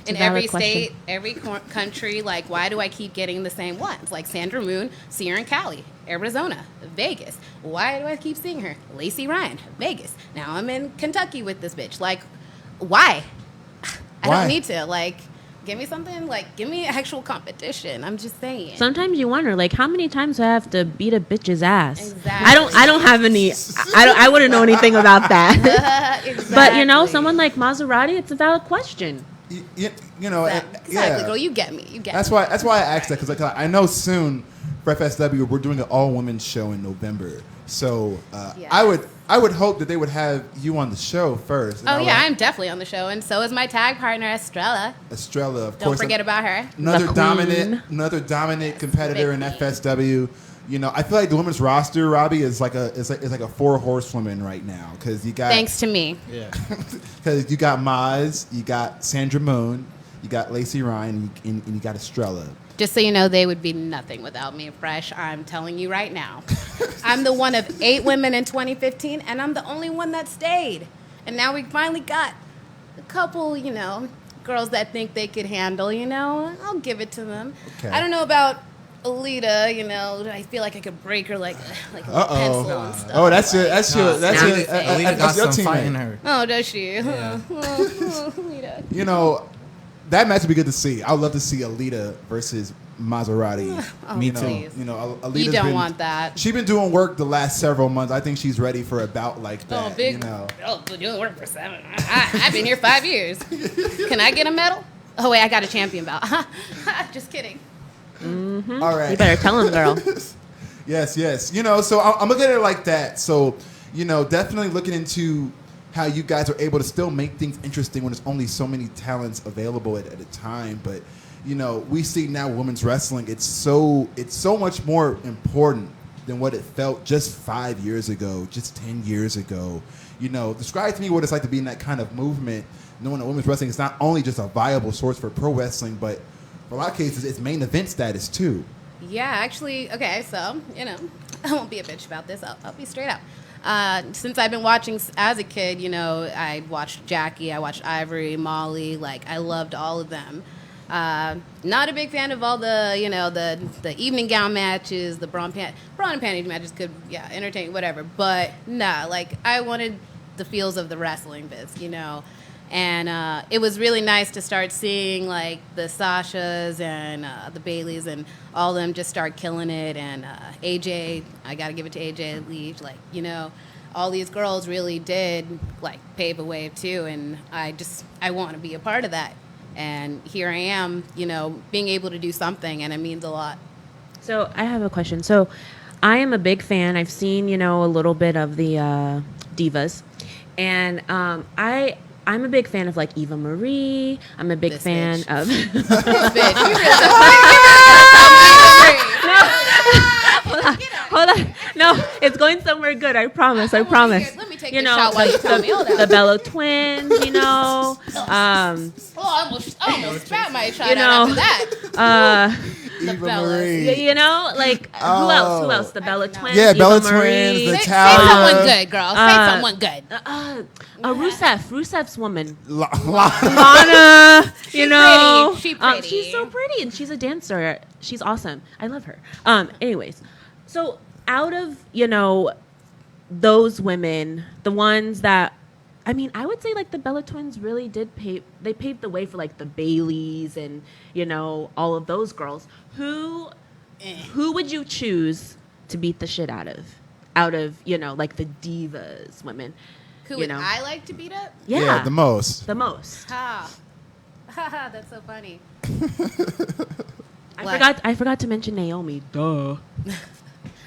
S7: In every state, every country, why do I keep getting the same ones? Sandra Moon, see her in Cali, Arizona, Vegas. Why do I keep seeing her? Lacey Ryan, Vegas. Now I'm in Kentucky with this bitch. Why? I don't need to. Give me something, give me actual competition. I'm just saying.
S4: Sometimes you wonder, how many times do I have to beat a bitch's ass?
S7: Exactly.
S4: I don't have any. I wouldn't know anything about that.
S7: Exactly.
S4: But someone like Mazzeratti, it's a valid question.
S7: Exactly, girl. You get me.
S3: That's why I asked that, because I know soon for FSW, we're doing an all-women's show in November. So
S7: Yes.
S3: I would hope that they would have you on the show first. And
S7: Oh,
S3: I would-
S7: yeah, I'm definitely on the show. And so is my tag partner, Estrella.
S3: Estrella, of
S7: Don't
S3: course.
S7: forget about her.
S3: Another
S4: The
S3: dominant competitor in
S7: big queen.
S3: FSW. You know, I feel like the women's roster, Robbie, is like a four horsewomen right now because you got
S7: Thanks to me.
S6: Yeah.
S3: because you got Maz, you got Sandra Moon, you got Lacey Ryan, and you got Estrella.
S7: Just so you know, they would be nothing without me, Fresh. I'm telling you right now. I'm the one of 8 women in 2015, and I'm the only one that stayed. And now we finally got a couple, girls that think they could handle, I'll give it to them.
S3: Okay.
S7: I don't know about Alita, I feel like I could break her like a pencil and stuff.
S3: Oh, that's your
S6: Alita got some
S3: teammate.
S6: fight in her.
S7: Oh, does she?
S6: Yeah.
S7: Alita.
S3: You know, that match would be good to see. I would love to see Alita versus Mazzeratti.
S7: Oh,
S6: Me
S3: You know,
S6: too.
S3: You know, Alita's
S7: You don't
S3: been-
S7: want that.
S3: She's been doing work the last several months. I think she's ready for a bout like that.
S7: Oh, big.
S3: You know.
S7: Oh, doing work for 7. I've been here 5 years. Can I get a medal? Oh, wait, I got a champion belt. Just kidding.
S3: All right.
S4: You better tell him, girl.
S3: Yes. You know, so I'm looking at it like that. So, definitely looking into how you guys are able to still make things interesting when there's only so many talents available at a time. But, we see now women's wrestling, it's so much more important than what it felt just 5 years ago, just 10 years ago. Describe to me what it's like to be in that kind of movement, knowing that women's wrestling is not only just a viable source for pro wrestling, but for a lot of cases, it's main event status too.
S7: Yeah, actually, okay, so, I won't be a bitch about this. I'll be straight up. Since I've been watching as a kid, I watched Jackie, I watched Ivory, Molly, I loved all of them. Not a big fan of all the, the evening gown matches, the bra and panties matches could, entertain, whatever. But, nah, I wanted the feels of the wrestling biz, And it was really nice to start seeing the Sashas and the Baileys and all of them just start killing it. And AJ, I got to give it to AJ Leach. All these girls really did pave a way too. And I want to be a part of that. And here I am, being able to do something, and it means a lot.
S4: So I have a question. So I am a big fan. I've seen, a little bit of the Divas. And I'm a big fan of Eva Marie. I'm a big
S7: This
S4: fan
S7: bitch.
S4: of.
S7: Bitch, you really
S4: Hold on. No, it's going somewhere good. I promise. I promise.
S7: Let me take this shot while you tell me. Hold
S4: the
S7: on.
S4: Bello twins,
S7: Oh, I almost spat my shot
S4: You know,
S7: out after that.
S3: Eva
S7: Bellas.
S3: Marie.
S4: Who else? The Bella twins.
S3: Yeah,
S4: Eva
S3: Bella
S4: Marie.
S3: twins, the
S7: Say
S3: Talia.
S7: someone good, girl. Say someone good.
S4: Rusev's woman.
S3: Lana.
S4: Lana,
S7: She's pretty. She pretty.
S4: she's so pretty and she's a dancer. She's awesome. I love her. Anyways, so out of, those women, the ones that, I would say the Bella twins really did paved the way for the Baileys and, all of those girls. Who would you choose to beat the shit out of the Divas women?
S7: Who would I like to beat up?
S4: Yeah,
S3: the most.
S4: the most.
S7: Ha. That's so funny.
S4: I forgot to mention Naomi. Duh.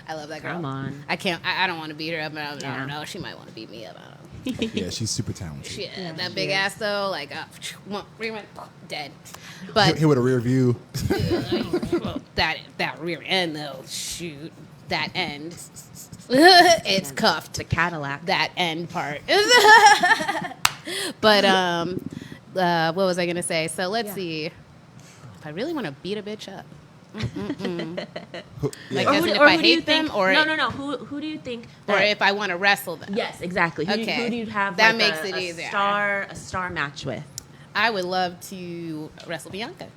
S7: I love that girl.
S4: Come on.
S7: I can't. I don't want to beat her up. I
S4: Yeah.
S7: don't know. She might want to beat me up. I don't know.
S3: Yeah, she's super talented.
S7: Shit, that big ass though, dead. But
S3: Hit with a rear view.
S7: that rear end though, shoot, that end, it's cuffed.
S4: The Cadillac.
S7: That end part. But what was I gonna say? So let's see. If I really want to beat a bitch up. Like, as in if I
S4: who do you
S7: hate them,
S4: think,
S7: or
S4: no. Who do you think?
S7: or
S4: That,
S7: if I want to wrestle them.
S4: yes, exactly. Who,
S7: Okay.
S4: who do you have?
S7: That makes it
S4: a
S7: easier.
S4: A star match with.
S7: I would love to wrestle Bianca.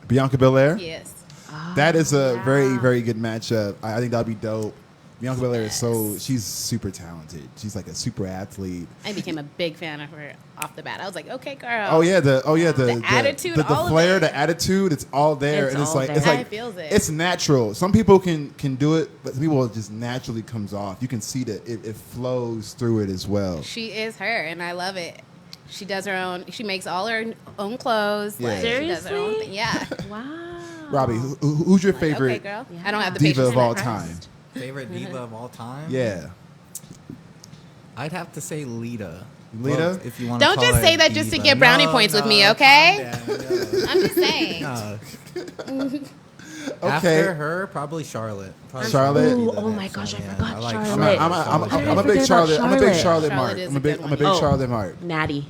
S3: Bianca Belair.
S7: Yes.
S3: That is a very, very good matchup. I think that'd be dope. Bianca Belair is she's super talented. She's like a super athlete.
S7: I became a big fan of her off the bat. I was like, okay, girl.
S3: Oh yeah, the
S7: attitude,
S3: the
S7: all of
S3: flair,
S7: it.
S3: the attitude, it's all there,
S4: It's
S3: and it's
S4: all
S3: like
S4: there.
S3: it's like
S7: I feels it.
S3: it's natural. Some people can do it, but some people it just naturally comes off. You can see that it flows through it as well.
S7: She is her, and I love it. She does her own. She makes all her own clothes.
S3: Yeah.
S7: Like, she does her own
S4: Seriously?
S7: thing. Yeah.
S4: Wow.
S3: Robbie, who's your favorite
S7: Okay, girl. I don't have the
S3: diva
S7: patience
S3: of
S7: for
S3: all
S7: that.
S3: time?
S6: Favorite diva of all time?
S3: Yeah.
S6: I'd have to say Lita.
S3: Lita?
S6: Well, if you want
S7: Don't just say that just to get brownie points with me, okay? I'm just saying.
S6: After her, probably Charlotte.
S3: Charlotte?
S4: Ooh, oh my gosh, I forgot
S6: like
S4: Charlotte.
S3: I'm a big Charlotte. I'm a big Charlotte Mark.
S7: Charlotte is
S3: I'm
S7: a
S3: a big
S7: good one.
S3: Charlotte Mark.
S4: Natty.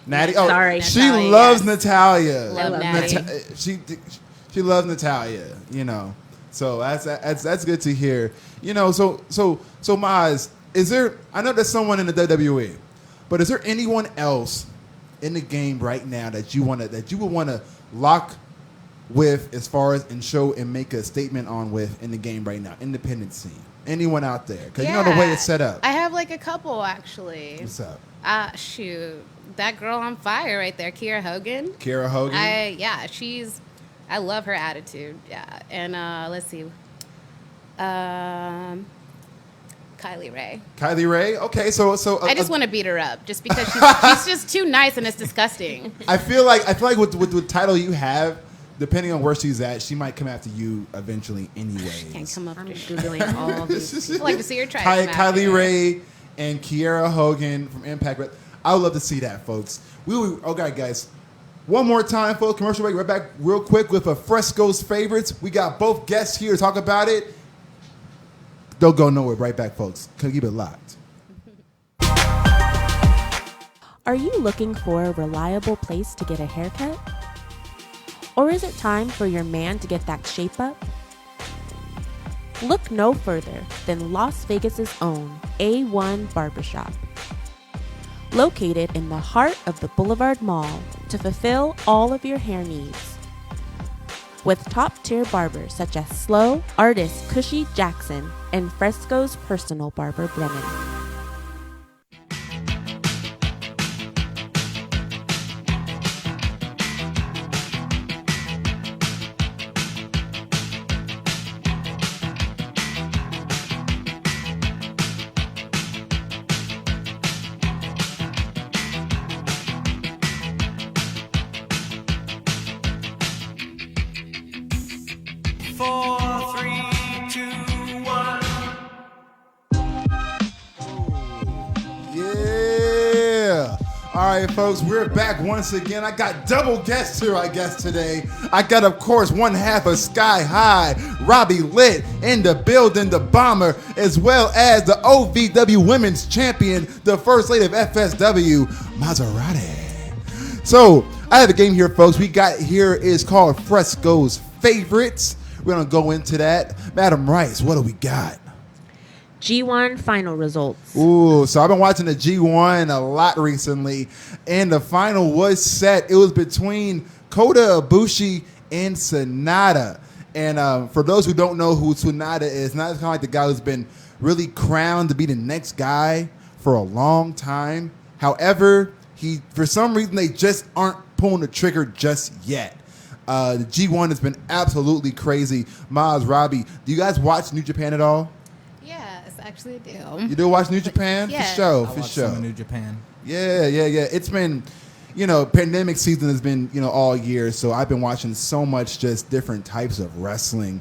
S3: Natty. Oh,
S4: Sorry.
S3: she
S7: Natalia,
S3: loves
S7: yes.
S3: Natalia.
S7: Love Natty.
S3: She loves Natalia. You know, so that's good to hear. You know, so Maz, is there? I know there's someone in the WWE, but is there anyone else in the game right now that you would want to lock with as far as and show and make a statement on with in the game right now, independent scene? Anyone out there? Because you know the way it's set up.
S7: I have like a couple actually.
S3: What's up?
S7: Shoot, that girl on fire right there, Kiera Hogan.
S3: Kiera Hogan?
S7: I love her attitude. Yeah, and let's see, Kylie Ray.
S3: Kylie Ray? Okay, so
S7: I just want to beat her up just because she's just too nice and it's disgusting.
S3: I feel like with the title you have, depending on where she's at, she might come after you eventually anyways.
S7: Can't come up
S4: I'm
S7: with
S4: Googling all these.
S7: I'd like to see her try. to come
S3: Kylie
S7: after.
S3: Ray and Kiera Hogan from Impact. I would love to see that, folks. Okay, guys. One more time, folks. Commercial break. Right back real quick with a Fresco's favorites. We got both guests here to talk about it. Don't go nowhere. Right back, folks. Keep it locked.
S5: Are you looking for a reliable place to get a haircut? Or is it time for your man to get that shape up? Look no further than Las Vegas's own A1 Barbershop. Located in the heart of the Boulevard Mall to fulfill all of your hair needs. With top-tier barbers such as Slow, artist Cushy Jackson, and Fresco's personal barber Brennan.
S3: Yeah. All right, folks, we're back once again. I got double guests here, I guess, today. I got, of course, one half of Sky High, Robbie Lit, in the building, the Bomber, as well as the OVW Women's Champion, the First Lady of FSW, Mazzeratti. So, I have a game here, folks. We got here is called Fresco's Favorites. We're going to go into that. Madam Rice, what do we got?
S4: G1 final results.
S3: Ooh, so I've been watching the G1 a lot recently, and the final was set. It was between Kota Ibushi and Sonata. And for those who don't know who Sonata is, Sonata's kind of like the guy who's been really crowned to be the next guy for a long time. However, for some reason, they just aren't pulling the trigger just yet. The G1 has been absolutely crazy. Maz, Robbie, do you guys watch New Japan at all?
S7: Yes, actually I do.
S3: You do watch New Japan?
S7: Yeah.
S3: For sure,
S6: I
S3: for
S6: watched
S3: sure.
S6: some of New Japan.
S3: Yeah. It's been, pandemic season has been, all year. So I've been watching so much just different types of wrestling.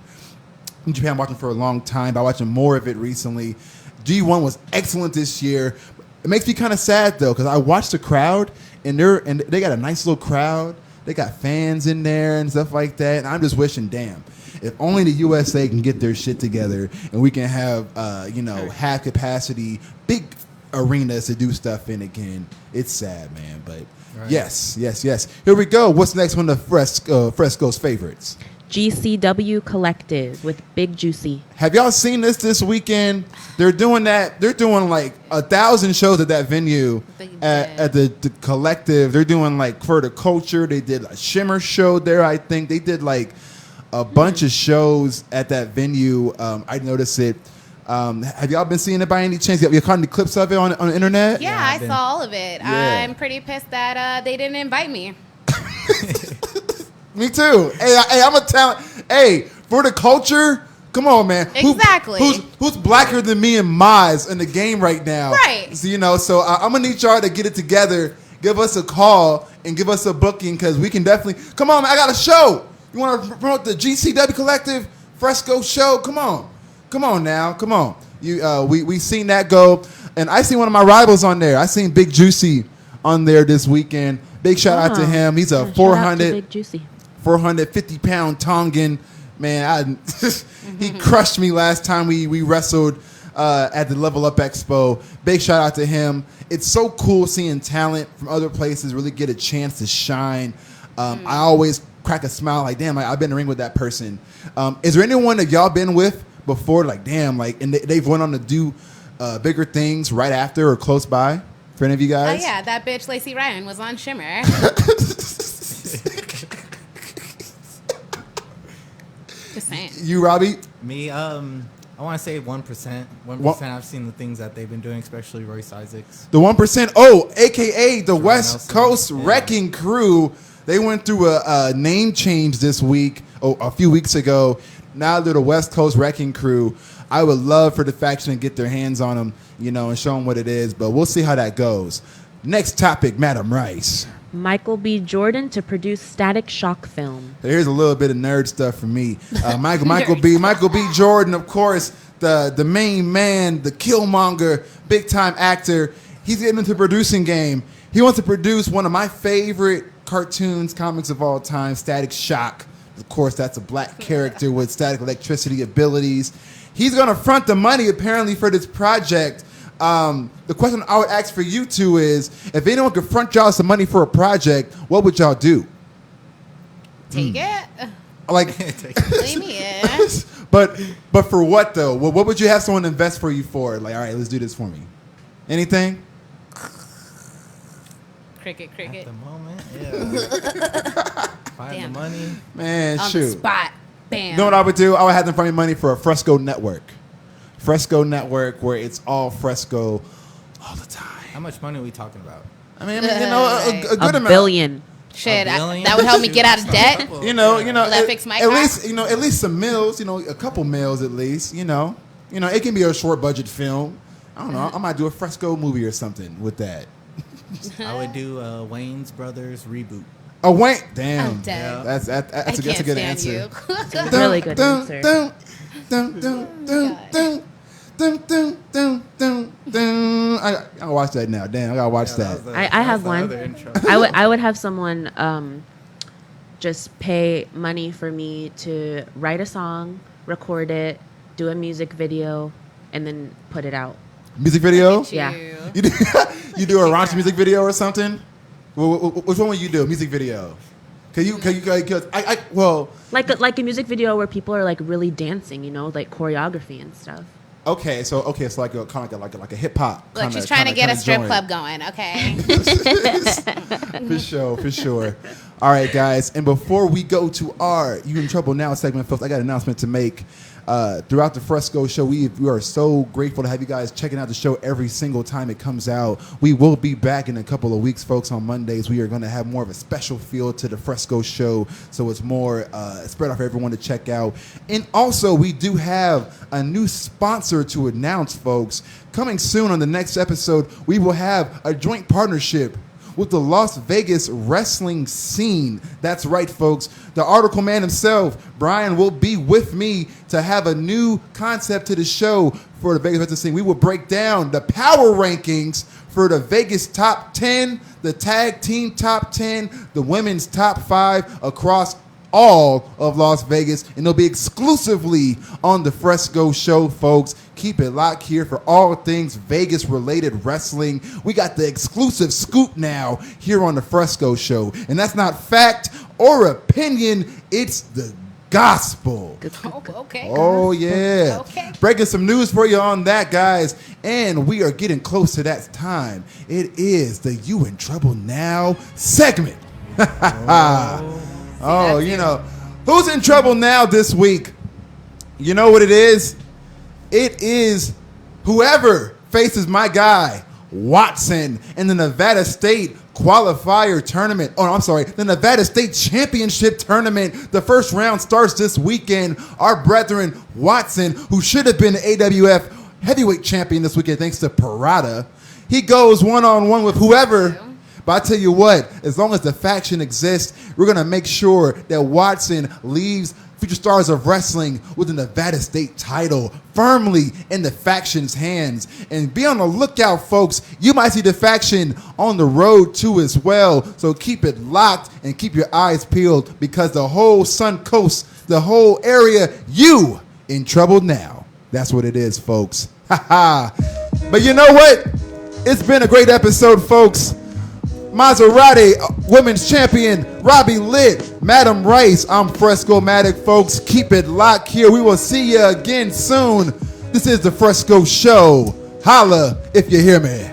S3: New Japan I'm watching for a long time, but I'm watching more of it recently. G1 was excellent this year. It makes me kind of sad though, because I watched the crowd and they got a nice little crowd. They got fans in there and stuff like that. And I'm just wishing, damn, if only the USA can get their shit together and we can have, half capacity, big arenas to do stuff in again. It's sad, man. But
S6: Right.
S3: yes. Here we go. What's next on the Fresco's favorites?
S4: GCW Collective with Big Juicy.
S3: Have y'all seen this weekend? They're doing that. They're doing like 1,000 shows at that venue at the Collective. They're doing like for the culture. They did a Shimmer show there. I think they did like a bunch of shows at that venue. I noticed it. Have y'all been seeing it by any chance? You caught any clips of it on the internet?
S7: Yeah, I saw all of it.
S3: Yeah.
S7: I'm pretty pissed that they didn't invite me.
S3: Me too. Hey, I'm a talent. Hey, for the culture, come on, man.
S7: Exactly.
S3: Who's blacker than me and Mize in the game right now?
S7: Right.
S3: So I'm gonna need y'all to get it together. Give us a call and give us a booking because we can definitely. Come on, man. I got a show. You want to promote the GCW Collective Fresco show? Come on now, come on. We seen that go, and I seen one of my rivals on there. I seen Big Juicy on there this weekend. Big shout out to him. He's a 450-pound Tongan man. He crushed me last time we wrestled at the Level Up Expo. Big shout out to him. It's so cool seeing talent from other places really get a chance to shine. I always crack a smile like, damn, I've been in the ring with that person. Is there anyone that y'all been with before, like, damn, like, and they've went on to do bigger things right after or close by? For any of you guys?
S7: Oh yeah, that bitch Lacey Ryan was on Shimmer. Just saying.
S3: You, Robbie?
S6: Me, I want to say 1%. 1%. I've seen the things that they've been doing, especially Royce Isaacs.
S3: The 1%. Oh, a.k.a. the West
S6: Nelson.
S3: Coast Wrecking Crew. They went through a name change this week, a few weeks ago. Now they're the West Coast Wrecking Crew. I would love for the faction to get their hands on them, and show them what it is. But we'll see how that goes. Next topic, Madam Rice.
S4: Michael B. Jordan to produce Static Shock film.
S3: Here's a little bit of nerd stuff for me. Michael B. Jordan, of course, the main man, the Killmonger, big time actor. He's getting into the producing game. He wants to produce one of my favorite cartoons, comics of all time, Static Shock. Of course, that's a black character with static electricity abilities. He's going to front the money, apparently, for this project. The question I would ask for you two is, if anyone could front y'all some money for a project, what would y'all do?
S7: Take it.
S3: Like,
S7: Leave me in.
S3: but for what, though? What would you have someone invest for you for? Like, all right, let's do this for me. Anything?
S7: Cricket.
S6: At the moment, yeah. Find the money.
S3: Man,
S7: On
S3: shoot.
S7: the spot. Bam.
S3: You know what I would do? I would have them front me money for a Fresco network. Fresco network where it's all Fresco all the time.
S6: How much money are we talking about?
S3: I mean, a good
S4: $1
S3: amount.
S4: billion.
S7: Shit,
S6: $1 billion?
S7: that would help me get out of debt.
S3: You know,
S7: Will that fix my
S3: at
S7: car?
S3: least, at least some meals, a couple meals at least, it can be a short budget film. I don't know. I might do a Fresco movie or something with that.
S6: I would do Wayne's Brothers reboot.
S3: Oh, Wayne. Damn.
S7: I'm dead.
S3: That's a good answer.
S4: Really good answer.
S3: I'll watch that now. Damn, I gotta watch that.
S4: I have one. I would have someone just pay money for me to write a song, record it, do a music video, and then put it out.
S3: Music video?
S4: Yeah.
S3: You do a raunchy music video or something? Which one would you do? A music video?
S4: Like a music video where people are like really dancing, like choreography and stuff.
S3: Okay, so like a kind of like a hip hop.
S7: Look, she's trying to get a strip club going. Okay.
S3: For sure. All right, guys, and before we go to our "You in Trouble Now" segment, folks, I got an announcement to make. Throughout the Fresco show, we are so grateful to have you guys checking out the show every single time it comes out. We will be back in a couple of weeks, folks. On Mondays, we are going to have more of a special feel to the Fresco show, so it's more spread out for everyone to check out. And also, we do have a new sponsor to announce, folks. Coming soon on the next episode, we will have a joint partnership with the Las Vegas wrestling scene. That's right, folks. The article man himself, Brian, will be with me to have a new concept to the show for the Vegas wrestling scene. We will break down the power rankings for the Vegas top 10, the tag team top 10, the women's top 5 across all of Las Vegas, and it'll be exclusively on the Fresco show, folks. Keep it locked here for all things Vegas-related wrestling. We got the exclusive scoop now here on the Fresco show, and that's not fact or opinion, it's the gospel.
S7: Okay.
S3: Oh, yeah.
S7: Okay.
S3: Breaking some news for you on that, guys, and we are getting close to that time. It is the You in Trouble Now segment. Oh, who's in trouble now this week? You know what it is? It is whoever faces my guy, Watson, in the Nevada State qualifier tournament. Oh, I'm sorry, the Nevada State Championship tournament. The first round starts this weekend. Our brethren, Watson, who should have been the AWF heavyweight champion this weekend thanks to Parada, he goes one-on-one with whoever But I tell you what, as long as the faction exists, we're going to make sure that Watson leaves Future Stars of Wrestling with the Nevada State title firmly in the faction's hands. And be on the lookout, folks. You might see the faction on the road too as well. So keep it locked and keep your eyes peeled, because the whole Sun Coast, the whole area, you in trouble now. That's what it is, folks. Ha ha. But you know what? It's been a great episode, folks. Mazzeratti, women's champion, Robbie Lit, Madam Rice, I'm Fresco Matic, folks. Keep it locked here. We will see you again soon. This is the Fresco Show. Holla if you hear me.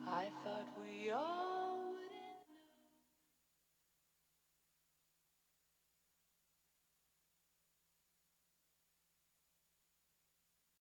S2: I thought we all